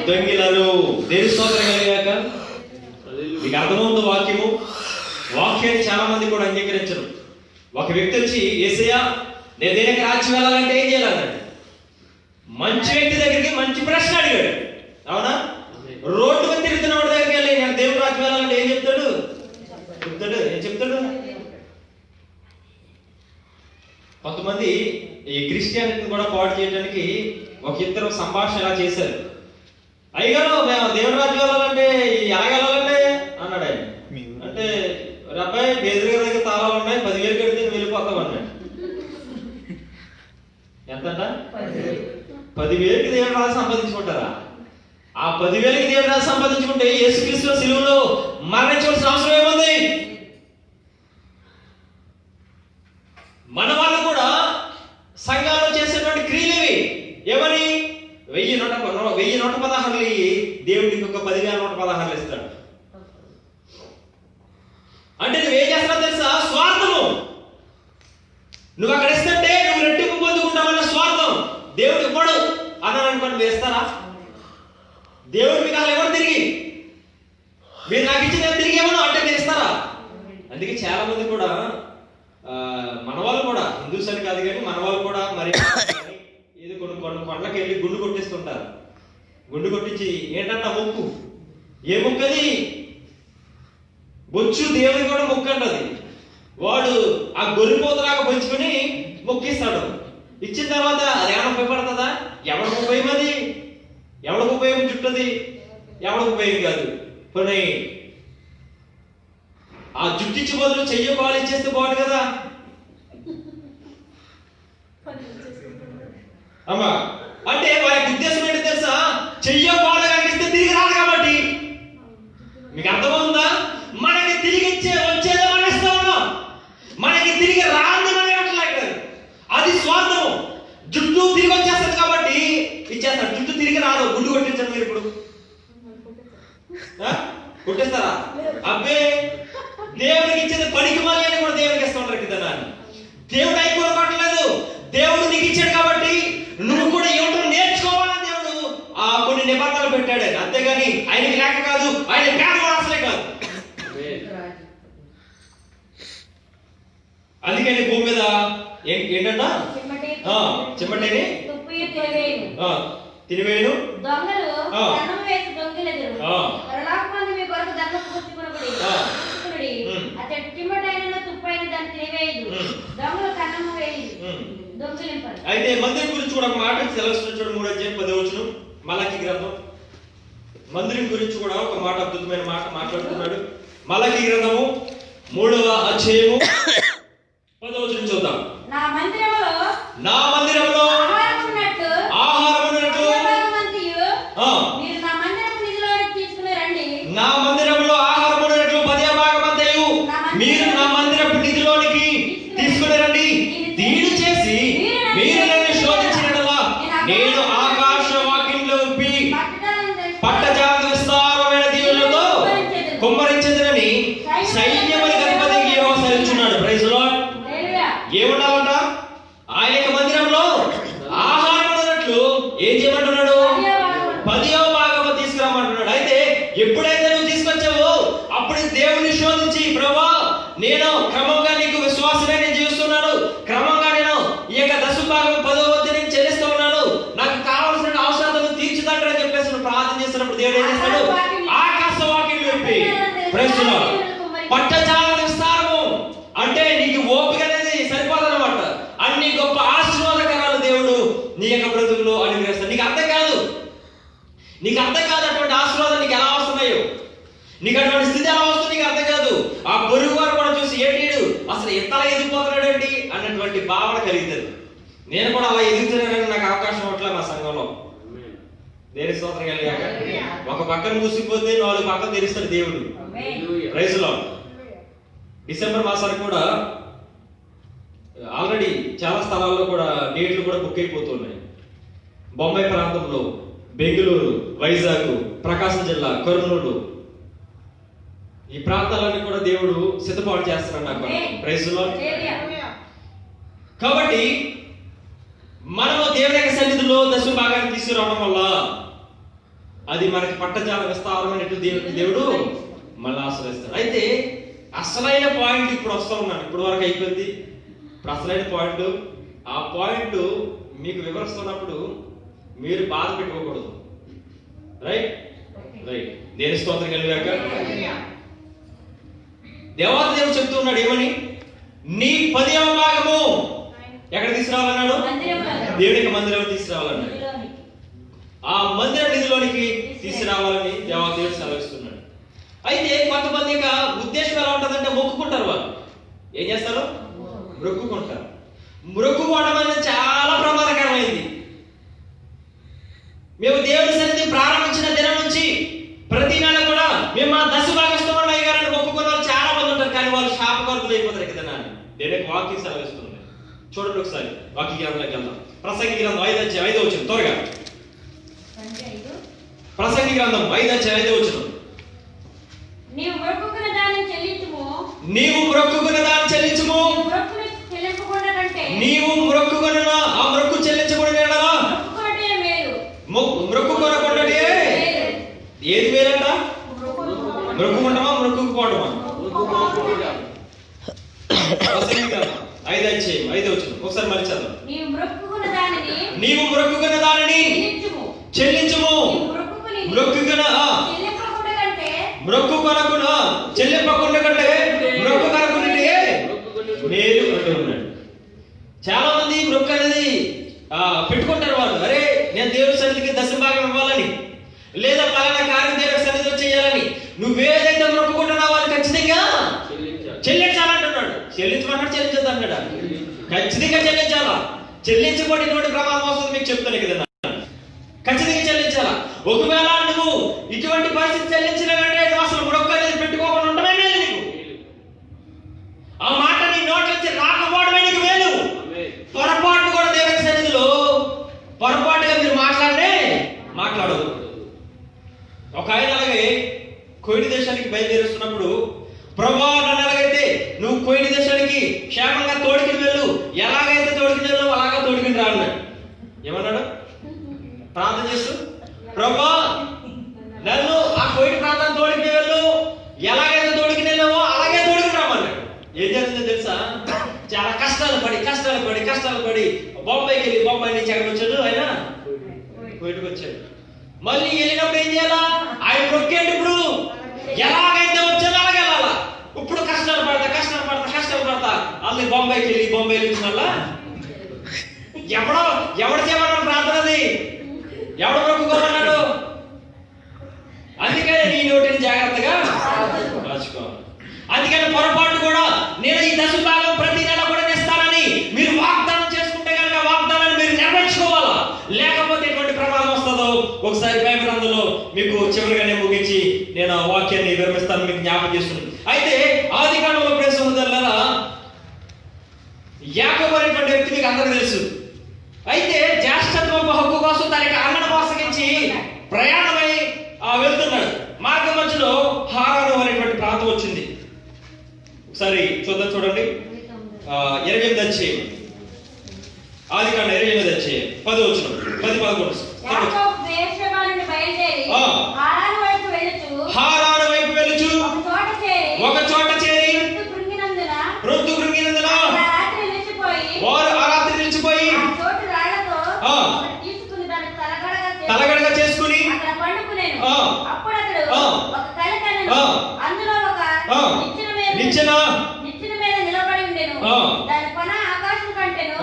దొంగిలరు. దేని స్తోత్రం కలిగాక మీకు అర్థమవుతుంది వాక్యము. వాక్యాన్ని చాలా మంది కూడా అంగీకరించరు. ఒక వ్యక్తి వచ్చి యేసయ్యా నేను దేనికి రాజ్యం వెళ్ళాలంటే ఏం చేయాలన్నాడు. మంచి వ్యక్తి దగ్గరికి మంచి ప్రశ్న అడిగాడు. అవునా? రోడ్డు మీద తిరుగుతున్న వాడి దగ్గరికి వెళ్ళి నేను దేవుని రాజ్యం వెళ్ళాలంటే ఏం చెప్తాడు? ఏం చెప్తాడు? కొంతమంది ఈ క్రిస్టియానిటీని కూడా పాడు చేయడానికి ఒక ఇద్దరు సంభాషణ ఎలా చేశారు. అయ్యగారు మేము దేవుని రాజ్యం వెళ్ళాలంటే ఎలా వెళ్ళాలంటే అన్నాడు ఆయన. అంటే అబ్బాయి బేదరి గారి దగ్గర తాళాలు ఉన్నాయి, 10,000 కడితే వెళ్ళిపోతాం అన్నాడు. ఎంతంట? 10,000కి దేవుని రాజు సంపాదించుకుంటారా? ఆ 10,000కి దేవుని రాజు సంపాదించుకుంటే యేసుక్రీస్తు సిలువలో మరణించవలసిన అవసరం ఏముంది? మన వాళ్ళు కూడా సంఘాల్లో చేసేటువంటి క్రియలేవి ఏమని 1,116 దేవుడికి ఒక 10,116 ఇస్తాడు. అంటే నువ్వేం చేస్తావు తెలుసా? స్వార్థము. నువ్వు అక్కడ ఇస్తుంటే నువ్వు రెట్టింపు పొందుకుంటావన్న స్వార్థం. దేవుడు ఇవ్వడు అన్నాను అనుకోండి, వేస్తారా? దేవుడు మీకు అలా ఎవరు తిరిగి మీరు నాకు ఇచ్చిన తిరిగి ఏమన్నా అంటే మీరు ఇస్తారా? అందుకే చాలా మంది కూడా మన వాళ్ళు కూడా హిందూస్ అని కాదు కానీ మన వాళ్ళు కూడా మరి ఏదో కొన్ని కొండలకి వెళ్ళి గుండు కొట్టిస్తుంటారు. గుండు కొట్టించి ఏంటంట మొక్కు. ఏ మొక్కది? బొచ్చు దేవుడికి కూడా మొక్కు అంటది. వాడు ఆ గొర్రెపోతలాగా పంచుకొని మొక్కిస్తాడు. ఇచ్చిన తర్వాత అది ఏమైనా ఉపయోగపడుతుందా? ఎవరికి ఉపయోగం? అది ఎవరికి ఉపయోగం? చుట్టది ఎవరికి ఉపయోగం కాదు. కొన్ని ఆ జుట్టించి బదులు చెయ్యి పాలు ఇచ్చేస్తే బాగుంది కదా అమ్మా. అంటే వారి ఉద్దేశం ఏంటి తెలుసా? చెయ్యో పాలు కనిపిస్తే తిరిగి రాదు కాబట్టి. మీకు అర్థమవుతుందా? మనకి తిరిగి వచ్చేదో మనం ఇస్తా ఉన్నాం, మనకి తిరిగి రాంది మనం ఇవ్వట్లేదు. అది స్వార్థం. జుట్టు తిరిగి వచ్చేస్తుంది కాబట్టి ఇచ్చేస్తాడు. జుట్టు తిరిగి రాదు. గుండు కొట్టించండి మీరు ఇప్పుడు కొట్టేస్తారా? అబ్బే, దేవుడికి ఇచ్చేది పనికి మళ్ళీ అని కూడా దేవుడికి ఇస్తా ఉంటారు కదా. దేవుడు అయిపోవట్లేదు. దేవుడు నీకు ఇచ్చాడు కాబట్టి నువ్వు కూడా ఇవ్వడం నేర్చుకోవాలని దేవుడు కొన్ని నిబంధనలు పెట్టాడు. అంతేగాని ఆయనకి లేక కాదు, ఆయన పేదవాడు అసలే కాదు. అందుకని భూమి మీద ఏంటంట? చెమ్మటేని తినివేను అయితే మందిరం గురించి కూడా ఒక మాట సెలవుస్తున్నాడు. 3:10 మలాకి గ్రంథం మందిరం గురించి కూడా ఒక మాట, అద్భుతమైన మాట మాట్లాడుతున్నాడు. మలాకి గ్రంథము 3వ అధ్యాయము 10 చూద్దాం. నా మందిరములో ఆహారం ఉన్నట్టు నా మందిరంలో ఆహారం ఉన్నట్లు 10వ భాగమంతయు మీరు నా మందిరపు నిధిలోనికి తీసుకుని రండి. దీని చేసి మీరు నన్ను శోధించినట్లా నేను ఆకాశ వాక్యంలో విప్పి పట్టజాత విస్తారమైన దీవులతో కుమ్మరించదనని సైన్యములకు అధిపతి యెహోవా సెలవిస్తున్నాడు. Praise Lord. ఏముండాలంట? ఆయన యొక్క మందిరంలో ఆహారం ఉన్నట్లు ఏం చేయమంటున్నాడు? 10వ భాగము తీసుకురామంటున్నాడు. అయితే ఎప్పుడైతే నువ్వు తీసుకొచ్చావో అప్పుడు దేవుని శోధించి, ప్రభువా నేను క్రమంగా నీకు విశ్వాసమే నేను జీవిస్తున్నాను, క్రమంగా నేను ఈ యొక్క 10వ భాగం 10వ వంతు నేను చెల్లిస్తూ ఉన్నాను, నాకు కావాల్సిన అవసరాలను తీర్చుతాడు అని చెప్పేసి నువ్వు ప్రార్థన చేస్తున్నప్పుడు దేవుడు ఏం చేస్తాడు? ఆకాశ వాక్యం చెప్పి ప్రశ్నలో పట్టజాల విస్తారము అంటే నీకు ఓపిక అనేది సరిపోదన్నమాట. అన్ని గొప్ప ఆశీర్వాదకరాలు దేవుడు నీ యొక్క బ్రతుకులో అనుగ్రహిస్తాడు. నీకు అర్థం కాదు అటువంటి ఆశీర్వాదం నీకు ఎలా వస్తున్నాయో, నీకు అటువంటి స్థితి ఎలా వస్తుంది నీకు అర్థం కాదు. ఆ పొరుగు వారు కూడా చూసి ఏంటి అసలు ఎంతలా ఎదిగిపోతున్నాడు ఏంటి అన్నటువంటి భావన కలుగుతుంది. నేను కూడా అలా ఎదుగుతున్నానని నాకు అవకాశం అట్లా మా సంఘంలో. దేని స్తోత్రం కలిగాక ఒక పక్కన మూసిపోతే 4 పక్కన తెరుస్తాడు దేవుడు. Praise lord. డిసెంబర్ మాసానికి కూడా ఆల్రెడీ చాలా స్థలాల్లో కూడా డేట్లు కూడా బుక్ అయిపోతున్నాయి. బొంబాయి ప్రాంతంలో, బెంగళూరు, వైజాగ్, ప్రకాశం జిల్లా, కర్నూలు, ఈ ప్రాంతాలన్నీ కూడా దేవుడు సిద్ధపాటు చేస్తున్నాడు నాకు. Praise Lord. కాబట్టి మనము దేవుని యొక్క సన్నిధిలో 10వ భాగాన్ని తీసుకురావడం వల్ల అది మనకి పట్టజాల విస్తారమైనట్టు దేవుడు మళ్ళీ ఆశ్రయిస్తాడు. అయితే అసలైన పాయింట్ ఇప్పుడు వస్తూ ఉన్నాను. ఇప్పుడు వరకు అయిపోయింది. ఇప్పుడు అసలైన పాయింట్, ఆ పాయింట్ మీకు వివరిస్తున్నప్పుడు మీరు బాధ పెట్టుకోకూడదు. రైట్ రైట్ దేని స్తోత్రం కలిగాక దేవాది దేవుడు చెప్తూ ఉన్నాడు ఏమని, నీ 10వ భాగము ఎక్కడ తీసుకురావాలన్నాడు? దేవునికి మందిరం తీసుకురావాలన్నాడు. ఆ మందిర నిధిలోనికి తీసుకురావాలని దేవాది దేవుడు సెలవిస్తున్నాడు. అయితే కొంతమంది యొక్క ఉద్దేశం ఎలా ఉంటుందంటే మొక్కుకుంటారు. వాళ్ళు ఏం చేస్తారు? మొక్కుకుంటారు. మొక్కుకోవడం అనేది చాలా ప్రమాదకరమైంది. మేము దేవుడి సన్నిధి ప్రారంభించిన దినం నుంచి ప్రతి నెల కూడా మేము మా దశభాగస్తులు అయ్యారని మొక్కుకున్న వాళ్ళు చాలా మంది ఉంటారు. కానీ వాళ్ళు శాపగ్రస్తులు అయిపోతారు కదా. దేవునికి వాక్యం సెలవిస్తుంది. చూడండి ఒకసారి వాక్య గ్రంథంలోకి వెళ్దాం. ప్రసంగి గ్రంథం 5:5 వచ్చింది. త్వరగా ప్రసంగి గ్రంథం 5:5 వచ్చింది. నీవు మొక్కుకున్న దాన్ని చెల్లించుము. నీవు మొక్కుకున్న దాన్ని చెల్లించుము. నీవు మొక్కుకున్న ఆ మొక్కు చెల్లించబడిన ఎడల మొక్కుకొనకుండానే ఏది వేరంట? మొక్కుకుంటామా మొక్కుకోవడమా? 5:5 వచ్చింది. ఒకసారి మళ్ళీ చదవండి. నీవు మొక్కుకున్న దానిని చెల్లించుము. మొక్కుకొనకుండా చెల్లింపకుండా కంటే మొక్కుకొనకుండానే మేలు అంటూ ఉన్నాడు. చాలా మంది మొక్కు అనేది పెట్టుకుంటారు. వాళ్ళు అరే నేను దేవుడి సన్నిధికి దశభాగం ఇవ్వాలని, లేదా పలానా కార్యం దేవుడి సన్నిధిలో చేయాలని నువ్వేదైతే మొక్కుకుంటున్నావో అది ఖచ్చితంగా చెల్లించాలంటున్నాడు. చెల్లించమన్నాడు, చెల్లించద్దు అన్నాడు. ఖచ్చితంగా చెల్లించాలా. చెల్లించబడినటువంటి ప్రమాదం వస్తుంది. మీకు చెప్తాను కదా, ఖచ్చితంగా చెల్లించాలా. ఒకవేళ నువ్వు ఇటువంటి పరిస్థితి చెల్లించిన వెంటనే నువ్వు అసలు మొక్కు అనేది పెట్టుకోకుండా ఉండమే మేలు నీకు. ఆ మాట నీ నోట్ల నుంచి రాకపోవడమే నీకు మేలు. పొరపాటు కూడా దేవుని సన్నిధిలో పొరపాటుగా మీరు మాట్లాడదు. ఒక ఆయన అలాగే కోయిడి దేశానికి బయలుదేరుస్తున్నప్పుడు, ప్రభువా నన్ను ఎలాగైతే నువ్వు కోయిడి దేశానికి క్షేమంగా తోడుకుని వెళ్ళు, ఎలాగైతే తోడుకుని వెళ్ళు అలాగా తోడుకుని రా అన్నాడు. ఏమన్నాడు? ప్రార్థన చేస్తూ, ప్రభువా నన్ను ఆ కోయిడి ప్రాంతాన్ని తోడుకుని వెళ్ళు, ఎలాగైతే తోడుకుని వెళ్ళావో అలాగే తోడుకుని రామన్నాడు. ఏం జరిగిందో తెలుసా? చాలా కష్టాలు పడి బొంబాయికి వెళ్ళి, బొంబాయి నుంచి ఎక్కడికి వచ్చాడు? ఆయన కోయిడికి వచ్చాడు. మళ్ళీ వెళ్ళినప్పుడు ఏం చేయాలా? ఆయన మొక్కేంటి? ఇప్పుడు ఎలాగైతే వచ్చానో అలాగే వెళ్ళాలా. ఇప్పుడు కష్టాలు పడతా అల్లి బొంబాయికి వెళ్ళి, బొంబాయి నుంచి మళ్ళా ఎవడు చేయమన్నాడు ప్రార్థనది? ఎవడు మొక్కుకోమన్నాడు? అందుకని నీ నోటిని జాగ్రత్తగా రాసుకోవాలి. అందుకని పొరపాటు కూడా నేను ఈ దశభాగం ప్రతి నెల కూడా తెస్తానని మీరు వాగ్దానం చేసుకుంటే కనుక వాగ్దానాన్ని మీరు నెరవేర్చుకోవాలా. లేకపోతే ఎటువంటి ప్రమాదం వస్తుందో ఒకసారి బైబిల్ గ్రంథంలో మీకు చివరిగానే ముగించి నేను ఆ వాక్యాన్ని వివరిస్తాను, మీకు జ్ఞాపకం చేస్తున్నాను. అయితే ఆదికాండంలో ప్రియ సహోదరులారా, యాకోబు అనేటువంటి వ్యక్తి మీకు అందరికీ తెలుసు. అయితే జ్యేష్ఠత్వపు హక్కు కోసం తన అన్నను మోసగించి ప్రయాణమై వెళ్తున్నాడు. మార్గ మధ్యలో హారాను అనేటువంటి ప్రాంతం వచ్చింది. ఒకసారి చూడండి 28 అధ్యాయం, ఆదికాండం 28 అధ్యాయం 10 వచనం 10-11. హారాను వైపు వెళ్ళుచు ఒక చోట చేరి ప్రొద్దు కృంగినందున వారు ఆ రాత్రి నిలిచిపోయి తలగడగా చేసుకుని నిచ్చెన మీద నిలబడి ఉండెను. దాని కొన ఆకాశం కంటెను.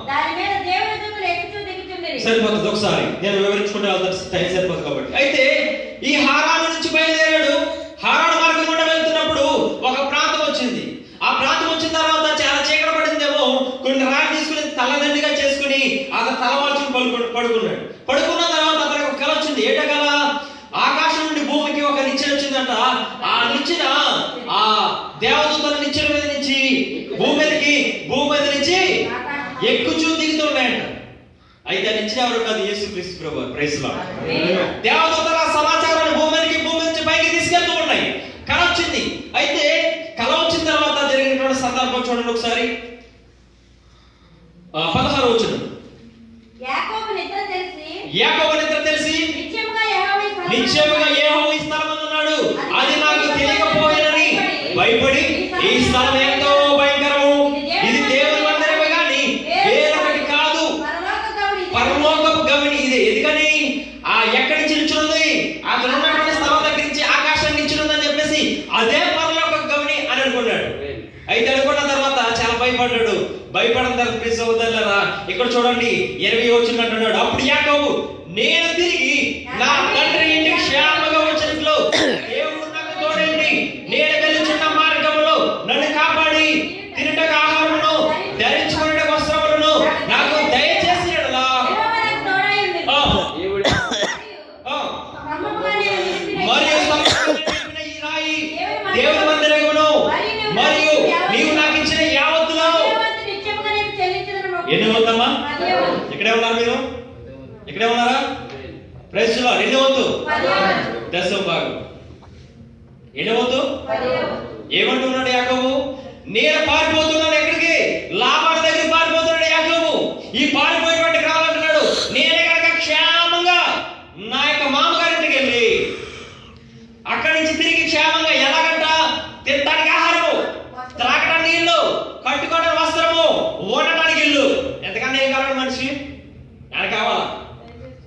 దాని మీద దేవుని దూతలు ఎక్కుచూ దిగుచుండిరి. సరిపోతుంది. ఒకసారి నేను వివరించుకుంటే టైం సరిపోతుంది కాబట్టి. అయితే ఈ హారాను నుంచి బయలుదేరాడు. హారాను మార్గం గుండా వెళ్తున్నప్పుడు ఒక ప్రాంతం వచ్చింది. ఆ ప్రాంతం వచ్చిన తర్వాత చాలా చీకటి పడిందేమో, కొన్ని రాళ్ళు తీసుకుని తలదండిగా చేసుకుని అతను తలవాల్చుకుని పడుకున్నాడు. పడుకున్న తర్వాత అతనికి ఒక కల వచ్చింది. ఏట కల? ఆకాశం నుండి భూమికి ఒక నిచ్చెన వచ్చిందంట. ఆ నిచ్చెన ఆ దేవదూతల నిచ్చెన మీద నుంచి భూమి మీద నుంచి ఎక్కుచూ దిగుతున్నాయంట. అయితే ఆ నిచ్చెన ఎవరు కాదు, యేసుక్రీస్తు ప్రభువు. Praise Lord. దేవదూతల సమాచారాన్ని భూమి నుంచి పైకి తీసుకెళ్తూ ఉన్నాయి. కల వచ్చింది. అయితే కల వచ్చిన తర్వాత జరిగినటువంటి సందర్భం చూడండి ఒకసారి. 16వ వచనం. యాకోబు నిద్ర తెలిసి నిశ్చయముగా యెహోవా ఈ స్థలమందు ఉన్నాడు, అది నాకు తెలియకపోయినని భయపడి ఈ స్థలం ఎంతో భయంకరము, ఇది దేవుని మందిరం అక్కడ ఉన్నటువంటి స్థలం దగ్గర నుంచి ఆకాశాన్ని ఇచ్చినదని చెప్పేసి అదే పరలోక గమని అని అనుకున్నాడు. అయితే అనుకున్న తర్వాత చాలా భయపడ్డాడు. భయపడిన తర్వాత ప్రియ సహోదరులారా ఇక్కడ చూడండి 20 వచనం అంటున్నాడు, అప్పుడు యాకోబు నేను తిరిగి నా తండ్రి ఇంటికి క్షేమంగా వచ్చినట్లు దేవుడు నాకు తోడండి, నేను వెళ్తున్న మార్గములో నన్ను కాపాడి తినటకు ఆహారమును ధరించుకునే వస్త్రములను నాకు దయచేసి ఎడలా మరియు ఈ రాయి దేవుని మందిరమును మరియు నీవు నాకు ఇచ్చిన యావత్తులో ఎన్ని వద్దమ్మా? ఇక్కడే ఉన్నారు మీరు, ఇక్కడే ఉన్నారా? Praise Lord. ఎన్ని వద్దు? దశమ భాగం. ఎన్ని వద్దు? ఏమంటున్నాడు యాకోబు? నేను పారిపోతున్నాను. ఎక్కడికి? లాబాను దగ్గరికి పారిపోతున్నాడు యాకోబు. ఈ పారిపోయేటువంటి కావాలంటున్నాడు, నేనే కనుక క్షేమంగా నా యొక్క మామగారింటికి వెళ్ళి అక్కడి నుంచి తిరిగి క్షేమంగా ఎలాగంట తినడానికి ఆహారము, త్రాగడానికి నీళ్లు, కట్టుకోవడానికి వస్త్రము, ఉండటానికి ఇల్లు. ఎంతకన్నా ఏం కావాలి మనిషి? ఆయన కావాలా?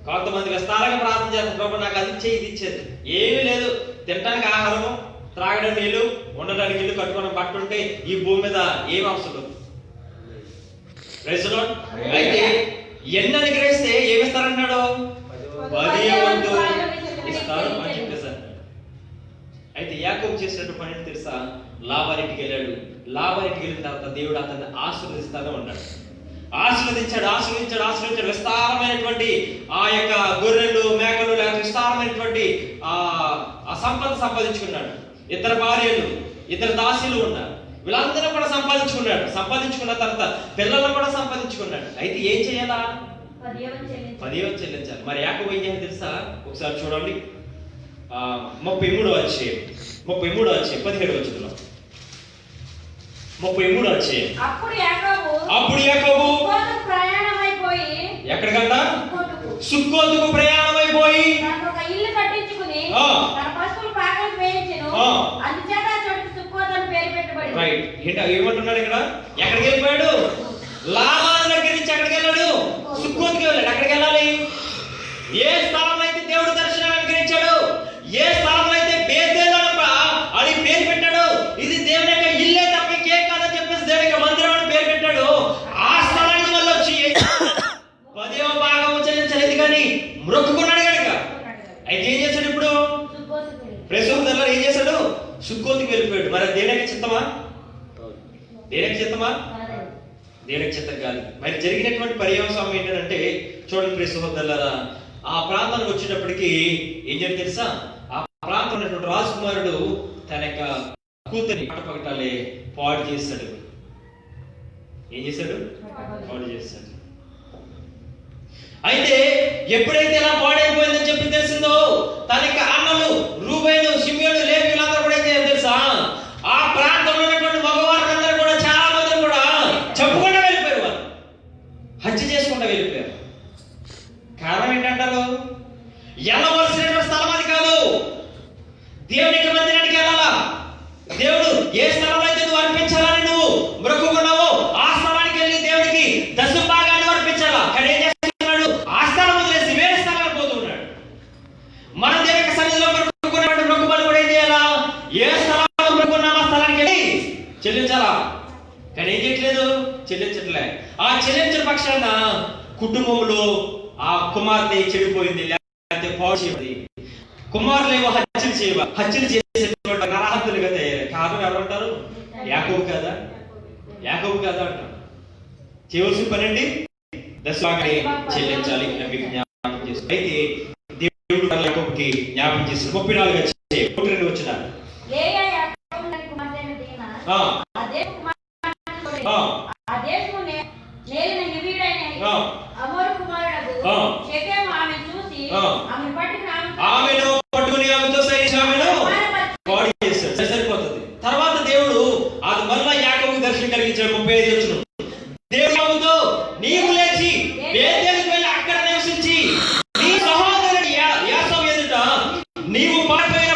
కొంతమంది విస్తారంగా ప్రార్థన చేస్తారు, ప్రభు నాకు అది ఇచ్చే ఇది ఇచ్చేది. ఏమీ లేదు. తినడానికి ఆహారము, త్రాగడానికి నీళ్లు, ఉండడానికి ఇల్లు, కట్టుకోవడం బట్ట ఉంటే ఈ భూమి మీద ఏం అవసరం. Praise Lord. అయితే ఎన్ని అనుగ్రహిస్తే ఏమిస్తారంటున్నాడు? 10 వంతు ఇస్తారు అని చెప్పేశారు. అయితే యాకోబు చేసినట్టు పని తెలుసా? లాబానికి వెళ్ళాడు. లాబానికి వెళ్ళిన తర్వాత దేవుడు అతన్ని ఆశీర్వదిస్తానే ఉన్నాడు. ఆశీర్వదించాడు. విస్తారమైనటువంటి ఆ యొక్క గొర్రెలు, మేకలు, లేకపోతే విస్తారమైనటువంటి ఆ సంపద సంపాదించుకున్నాడు. 2 భార్యలు, 2 దాసీలు ఉన్నారు. వీళ్ళందరూ కూడా సంపాదించుకున్న తర్వాత పిల్లలను కూడా సంపాదించుకున్నాడు. అయితే ఏం చేయాలా? 10 చెల్లించాలి. మరి యాకోబు ఏం చేయాలి తెలుసా? ఒకసారి చూడండి 33వ అధ్యాయం 17వ వచనంలో 33వ అధ్యాయం. అప్పుడు యాకోబు ప్రయాణమైపోయి ఎక్కడికంట? సుక్కోతుకు ప్రయాణమైపోయి ఇల్లు కట్టించుకుని తన పశువులు పాకలు వేయించెను. అందుచేత ఆ చోటుకి సుక్కోతు అని పేరు పెట్టబడింది. రైట్. ఏమంటున్నాడు ఇక్కడ? ఎక్కడికి వెళ్ళిపోయాడు? లాబాను దగ్గర నుంచి ఎక్కడికి వెళ్ళాడు? సుక్కోతుకి వెళ్ళాడు. ఎక్కడికి వెళ్ళాలి? ఏ స్థలంలో అయితే దేవుడు దర్శనం అనుగ్రహించాడు, ఏ స్థలంలో అయితే బేతేలు అని పేరు పెట్టాడు, ఇది దేవుని యొక్క ఇల్లే తప్ప ఇంకేం కాదని చెప్పేసి దేవుని యొక్క మందిరం అని పేరు పెట్టాడు. ఆ స్థలానికి మళ్ళీ వచ్చి 10వ భాగం చెల్లించలేదు కానీ మొక్కుకున్నాడు కనుక. అయితే ఏం చేశాడు ఇప్పుడు? ప్రసూతుల్లో ఏం చేశాడు? సుక్కోతుకి వెళ్ళిపోయాడు. మరి దేవునికి చిత్తమా? దేవునికి చిత్తం కాదు. మరి జరిగినటువంటి పర్యవసానం ఏంటంటే చూడండి ప్రియ సహోదరులారా, ఆ ప్రాంతానికి వచ్చేటప్పటికి ఏం జరిగింది తెలుసా? ఆ ప్రాంతంలో ఉన్నటువంటి రాజకుమారుడు తన యొక్క కూతురిని పగటాలే పాడు చేశాడు. ఏం చేశాడు? పాడు చేశాడు. అయితే ఎప్పుడైతే ఇలా పాడైపోయిందని చెప్పి తెలిసిందో తన యొక్క అన్నలు రూబేను, షిమ్యోను, లేవి వీళ్ళందరూ కూడా ఏం చేయాలి తెలుసా? ఆ ప్రాంతంలో ఉన్నటువంటి మగవారందరూ కూడా చాలా మంది కూడా చెప్పుకుండా వెళ్ళిపోయారు. వాళ్ళు హత్య చేసుకుంటూ వెళ్ళిపోయారు. కారణం ఏంటంటారు? వెళ్ళవలసినటువంటి స్థలం అది కాదు. దేవునికి మందిరానికి వెళ్ళాలా? దేవుడు ఏ స్థలంలో అయితే నువ్వు అర్పించాలని నువ్వు మొక్కుకున్నావో ఆ స్థలానికి వెళ్ళి దేవునికి దశమ భాగాన్ని అర్పించాలా. కానీ ఏం చేస్తున్నాడు? ఆ స్థలం వదిలేసి వేరే స్థలానికి పోతున్నాడు. మనం దేవునికి సన్నిధిలో మొక్కుకున్నటువంటి మొక్కుబడులు కూడా ఏం చేయాలా? ఏ స్థలంలో మొక్కుకున్నామో ఆ స్థలానికి వెళ్ళి చెల్లించాలా. కానీ ఏం చేయట్లేదు? చెల్లించట్లే. ఆ చెల్లించిన పక్షాన కుటుంబంలో ఆ కుమార్తె చెడిపోయింది, లేకపోతే పాడు చేయబడి, కుమారులేమో హత్యలు చేసేటువంటి నరహత్తులుగా తయారు. కారణం ఎవరంటారు? యాకోబు కాదా అంటారు. చేయవలసిన పని అండి దశభాగాన్ని చెల్లించాలి అని మీకు జ్ఞాపకం చేస్తారు. అయితే దేవుడు యాకోబుకి జ్ఞాపకం చేస్తారు. 34 వచ్చిన ఆమెను పట్టుకుని ఆమెతో ఆమెను పాడు చేశాడు. సరిపోతుంది. తర్వాత దేవుడు అది మళ్ళా యాకోబుకు దర్శనం కలిగించాడు. 35 వచనం. దేవుడు యాకోబుతో నీవు లేచి బేతేలుకు వెళ్ళి అక్కడ నివసించి నీ సహోదరుడి యాకోబు ఎదుట నీవు పారిపోయిన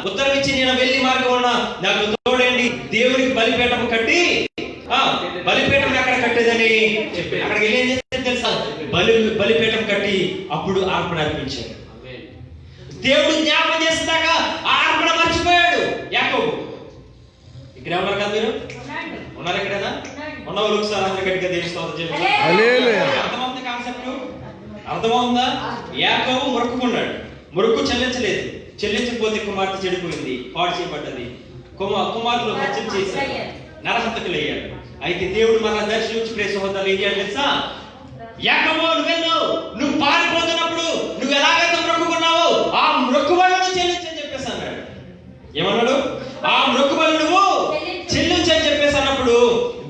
ఉత్తరం ఇచ్చి నేను వెళ్ళి మార్గం నాకు తోడండి, దేవునికి బలిపీఠం కట్టి బలిపీఠం ఎక్కడ కట్టేదని చెప్పి అక్కడికి వెళ్ళి ఏం చేస్తే తెలుసా, బలిపీఠం కట్టి అప్పుడు అర్పణ అర్పించాడు. దేవుడు జ్ఞాపకం చేసినాక ఆ అర్పణ మర్చిపోయాడు యాకోబు. ఇక్కడ ఎవరు కదా మీరు ఉన్నారు? ఎక్కడైనా ఉన్న వాళ్ళు ఒకసారి అందరూ గట్టిగా అర్థమవుతుంది కాన్సెప్ట్? అర్థమవుతుందా? యాకోబు మొరుక్కున్నాడు, మొరుక్కు చెల్లించలేదు, చెల్లించకపోతే కుమార్తె చెడిపోయింది, పాడు చేయబడ్డది, కుమారులు హత్య చేశారు, నరహంతకులు అయ్యారు. అయితే దేవుడు మన దర్శించి ప్రేమ సహోదరులు ఏం చేయాలి తెలుసా, యాకోబు నువ్వు పారిపోతున్నప్పుడు నువ్వు ఎలాగైతే మొక్కుకున్నావో ఆ మొక్కుబడులను చెల్లించని చెప్పేసి అన్నాడు. ఏమన్నాడు? ఆ మొక్కుబడులు నువ్వు చెల్లించని చెప్పేసి అన్నప్పుడు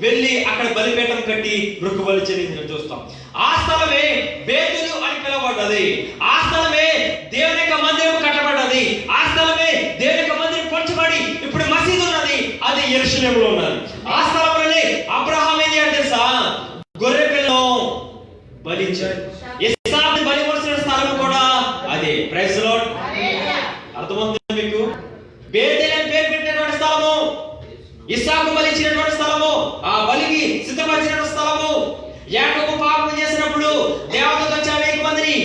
వెళ్ళి అక్కడ బలిపీఠం కట్టి మొక్కుబడులు చెల్లించడం చూస్తాం. ఆ స్థలమే బేతులు అని పిలువబడ్డది. ఆ స్థలమే దేవుని యొక్క మందిరం కట్టబడ్డది. ఆ స్థలమే దేవుని యొక్క మందిరం పొంచబడి ఇప్పుడు మసీదు ఉన్నది, అది యెరూషలేములో ఉన్నది. ఆ స్థలంలోనే అబ్రహాం ఏం చేయాలి తెలుసా, గొర్రె పిల్లను బలించాడు. ఇస్సాకుని బలిపరిచిన స్థలం కూడా అదే. Praise the Lord. అర్థమవుతుందా మీకు? బేతేల్ అని పేరు పెట్టినటువంటి స్థలము, ఇస్సాకు బలిచ్చినటువంటి స్థలము, ఆ బలికి సిద్ధపరిచిన స్థలము. యాకోబు పాపం చేసినప్పుడు దేవతలు వచ్చి అనేక మందిని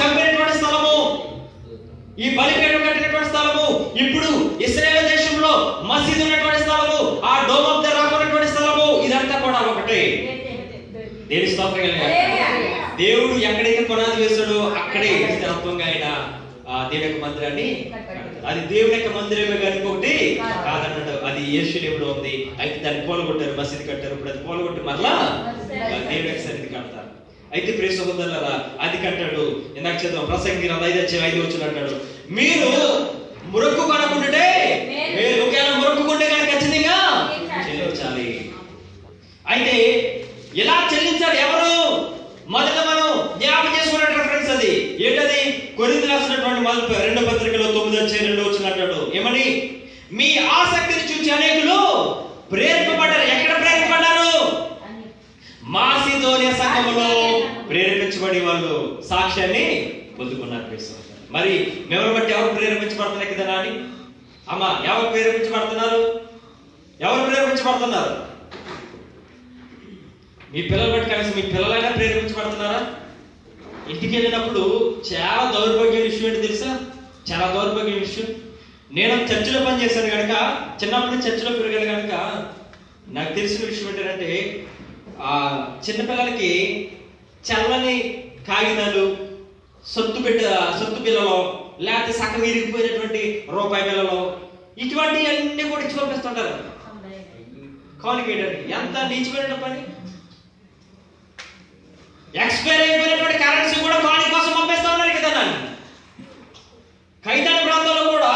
చంపినటువంటి స్థలము, ఈ బలిపీఠం కట్టినటువంటి స్థలము. ఇప్పుడు ఇశ్రాయేలు దేశంలో మసీదు ఉన్నటువంటి స్థలము, ఆ డోమ్ ఆఫ్ ద రాక్ ఉన్నటువంటి స్థలము. ఇదంతా కూడా ఒకటే. దేవుని స్తోత్రం. దేవుడు ఎక్కడైతే పునాది వేస్తాడో అక్కడే స్థిరత్వంగా ఆయన దేవుని యొక్క మందిరాన్ని, అది దేవుని యొక్క మందిరమే కానీ ఇంకొకటి కాదన్నాడు. అది యెరూషలేములో ఉంది. అయితే దాన్ని పోలగొట్టారు, మసీదు కట్టారు. ఇప్పుడు అది పోలగొట్టి మరలా దేవుని యొక్క సన్నిధి కడతారు. అయితే ప్రియ సహోదరులారా, అది కట్టాడు. ఇందాక చదువు ప్రసంగి 5:5 అంటాడు, మీరు మురక్కు కొనకుంటే, మీరు ఒకవేళ మురక్కుకుంటే కానీ ఖచ్చితంగా చెల్లించాలి. అయితే ఎలా చెల్లించాడు? ఎవరు? మొదట మనం జ్ఞాపకం చేసుకున్నట్టు ఫ్రెండ్స్, అది ఏంటది? కొరింథీయులకు రాసినటువంటి 2వ పత్రికలో 9:2 అంటాడు, ఏమని? మీ ఆసక్తిని చూసి అనేకులు ప్రేరేపబడ్డారు. ఎక్కడ ప్రేరేపబడ్డారు? మాసిదోనియ సంఘములో ప్రేరేపించబడి వాళ్ళు సాక్ష్యాన్ని పొందుకున్నారు. మరి ఎవరు బట్టి ఎవరు ప్రేరేపించబడుతున్నారు కదా అని అమ్మ, ఎవరు ప్రేరేపించబడుతున్నారు? ఎవరు ప్రేరేపించబడుతున్నారు? మీ పిల్లలు బట్టి కలిసి మీ పిల్లలైనా ప్రేరేపించబడుతున్నారా? ఇంటికి వెళ్ళినప్పుడు చాలా దౌర్భాగ్య విషయం ఏంటి తెలుసా? చాలా దౌర్భాగ్య విషయం. నేను చర్చిలో పనిచేశాను కనుక, చిన్నప్పుడు చర్చిలో పెరిగాను కనుక నాకు తెలిసిన విషయం ఏంటంటే, చిన్నపిల్లలకి చల్లని కాగితాలు, సొత్తు బిళ్ళలో, లేకపోతే సగం విరిగిపోయినటువంటి రూపాయి బిళ్ళలో, ఇటువంటి అన్ని కూడా ఇచ్చి పంపిస్తుంటారు కానికేయడానికి. ఎంత నీచిపోయిన పని! ఎక్స్పైర్ అయిపోయినటువంటి కరెన్సీ కూడా కాని కోసం పంపిస్తా ఉన్నారు కదా. నన్ను కైతాల ప్రాంతంలో కూడా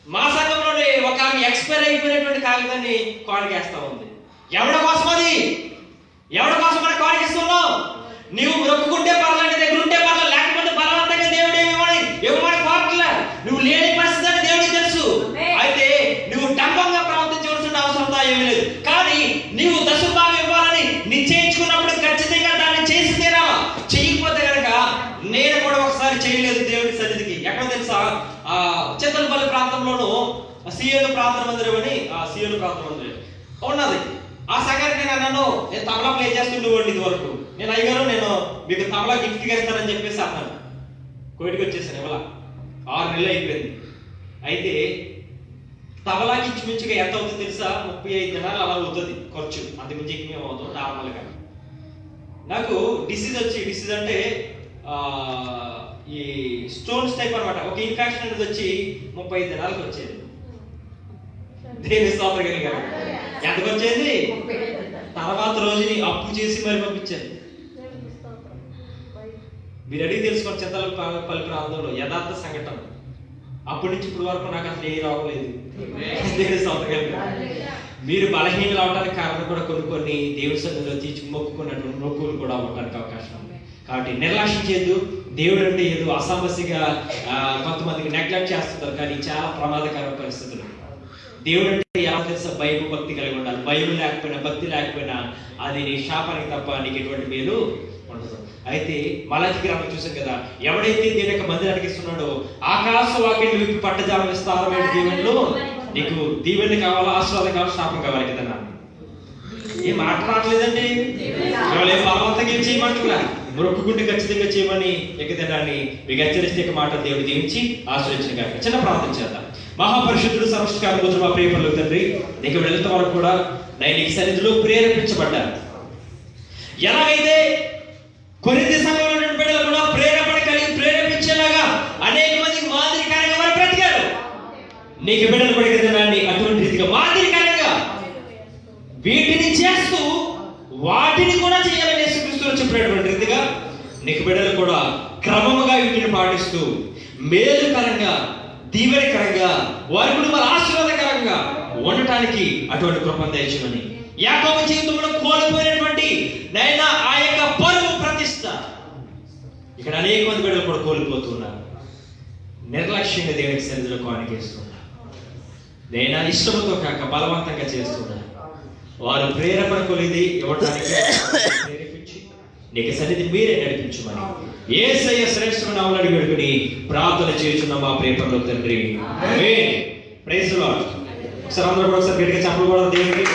మా సంఘంలోనే ఒక ఆమె ఎక్స్పైర్ అయిపోయినటువంటి కాగితాన్ని కానికేస్తా ఉంది. ఎవరి కోసం అది? ఎవరి కోసం మనం కానికిస్తున్నాం? నువ్వు మొక్కుకుంటే పర్లేదు, దగ్గర ఉంటే పర్లేదు, లేకపోతే బలవంతంగా దేవుడు ఇవ్వమని కోరట్లే. నువ్వు లేని పరిస్థితి అని దేవుడికి తెలుసు. అయితే నువ్వు డంబంగా ప్రవర్తించవలసిన అవసరం ఏమీ లేదు. కానీ నీవు దశభాగం ఇవ్వాలని నిశ్చయించుకున్నప్పుడు ఖచ్చితంగా దాన్ని చేసి తీరావా. చేయకపోతే కనుక నేను కూడా ఒకసారి చేయలేదు దేవుడి సన్నిధికి. ఎక్కడ తెలుసా? చింతలపల్లి ప్రాంతంలోను సియోను ప్రాంతం మందిరం అని, సియోను ప్రాంతం మందిరం ఉన్నది. ఆ సంఘానికి నేను తబలా ప్లే చేస్తుండేవాడిని ఇది వరకు. నేను అయ్యారు, నేను మీకు తబలా గిఫ్ట్గా ఇస్తానని చెప్పేసి అన్నాను. కోవిడ్కి వచ్చేసాను, ఇవాళ 6 నెలలు అయిపోయింది. అయితే తబలాకి ఇంచుమించుగా ఎంత అవుతుంది తెలుసా? 35 దినాలు అలా అవుతుంది ఖర్చు. అంతకుమించి ఎక్కువ అవుతుంది నార్మల్గా. నాకు డిసీజ్ అంటే ఈ స్టోన్స్ టైప్ అనమాట. ఒక ఇన్ఫెక్షన్ అనేది వచ్చి 35 దినాలకు వచ్చేది. దేవుని స్తోత్రం కలిగారు. ఎంతకు వచ్చేది? తర్వాత రోజుని అప్పు చేసి మరి పంపించాను. మీరు అడిగి తెలుసుకోండి. చింతలపల్లి ప్రాంతంలో యథార్థ సంఘటన. అప్పటి నుంచి ఇప్పుడు వరకు నాకు అసలు ఏ రోగం లేదు. దేవుని స్తోత్రం కలిగారు. మీరు బలహీనలు అవడానికి కారణం కూడా కొన్ని దేవుడి సన్నిధిలో మొక్కుకున్నటువంటి మొక్కులు కూడా అవ్వడానికి అవకాశం ఉంది. కాబట్టి నిర్లక్ష్యం చేయొద్దు. దేవుడు అంటే ఏదో అసామస్యగా కొంతమందికి నెగ్లెక్ట్ చేస్తున్నారు, కానీ చాలా ప్రమాదకర పరిస్థితులు. దేవుడు అంటే ఎలా తెలుసా? బైబిల్ భక్తి కలిగి ఉండాలి. బైబిల్ లేకపోయినా, భక్తి లేకపోయినా అది నీ శాపానికి తప్ప నీకు ఎటువంటి మేలు ఉండదు. అయితే మలాకి గ్రంథం చూసాం కదా, ఎవడైతే దేవుని యొక్క మందిరానికి ఇస్తున్నాడో ఆకాశ వాక్యం విప్పి పట్టజాలం విస్తారమైన దీవెనలు, నీకు దీవెనలు కావాలా, ఆశీర్వాదం కావాలా, శాపం కావాలి కదా నాన్న? ఏం మాట్లాడలేదండి, ఇవాళ ఏం బలవంతంగా ఏం చేయమంటున్నా, మొక్కుకుంటే ఖచ్చితంగా చేయమని ఎక్కదాన్ని మీకు హెచ్చరిస్తే మాట దేవుడు దీవించి ఆశ్రయించిన కాక. చిన్న ప్రార్థన చేద్దాం. మహాపరిశుద్ధుడు సర్వశక్తిమంతుడు మా ప్రియ పరలోక తండ్రి, నీకు వెళ్తా వరకు కూడా నేను నీ సన్నిధిలో ప్రేరేపించబడ్డాను. ఎలాగైతే కొరింథీ సంఘంలో ఉన్న బిడ్డలు కూడా ప్రేరేపణ కలిగి ప్రేరేపించేలాగా అనేక మందికి మాదిరికరంగా వారు బ్రతికారు. నీకు బిడ్డలు పడిగదాన్ని అటువంటి రీతిగా మాదిరికరంగా వీటిని చేస్తూ వాటిని కూడా చేయాలని యేసుక్రీస్తు చెప్పినటువంటి రీతిగా నీకు బిడ్డలు కూడా క్రమముగా వీటిని పాటిస్తూ మేలుకరంగా, దీవెనకరంగా, వారి కుటుంబాల ఆశీర్వాదకరంగా ఉండటానికి అటువంటి కృపను దయచేయమని, యాకోబు జీవితంలో కోల్పోయినటువంటి నైనా ఆ యొక్క పరువు ప్రతిష్ట ఇక్కడ అనేక మంది బిడ్డలు కూడా కోల్పోతున్నారు. నిర్లక్ష్యంగా దేవునికి సన్నిధిలో కానుకేస్తున్నారు. నైనా ఇష్టంతో కాక బలవంతంగా చేస్తున్నారు. వారు ప్రేరేపణ కొలిది ఇవ్వడానికి ప్రేరేపించి నీకు సన్నిధి మీరే నడిపించమని యేసయ్య శ్రేష్ఠమైన నామములో అడిగి వేడుకొని ప్రార్థన చేయుచున్న మా ప్రియ పరలోక తండ్రి. ఆమేన్. Praise the Lord. ఒకసారి అందరూ కూడా ఒకసారి గట్టిగా చప్పట్లు కొడదాం దేవునికి.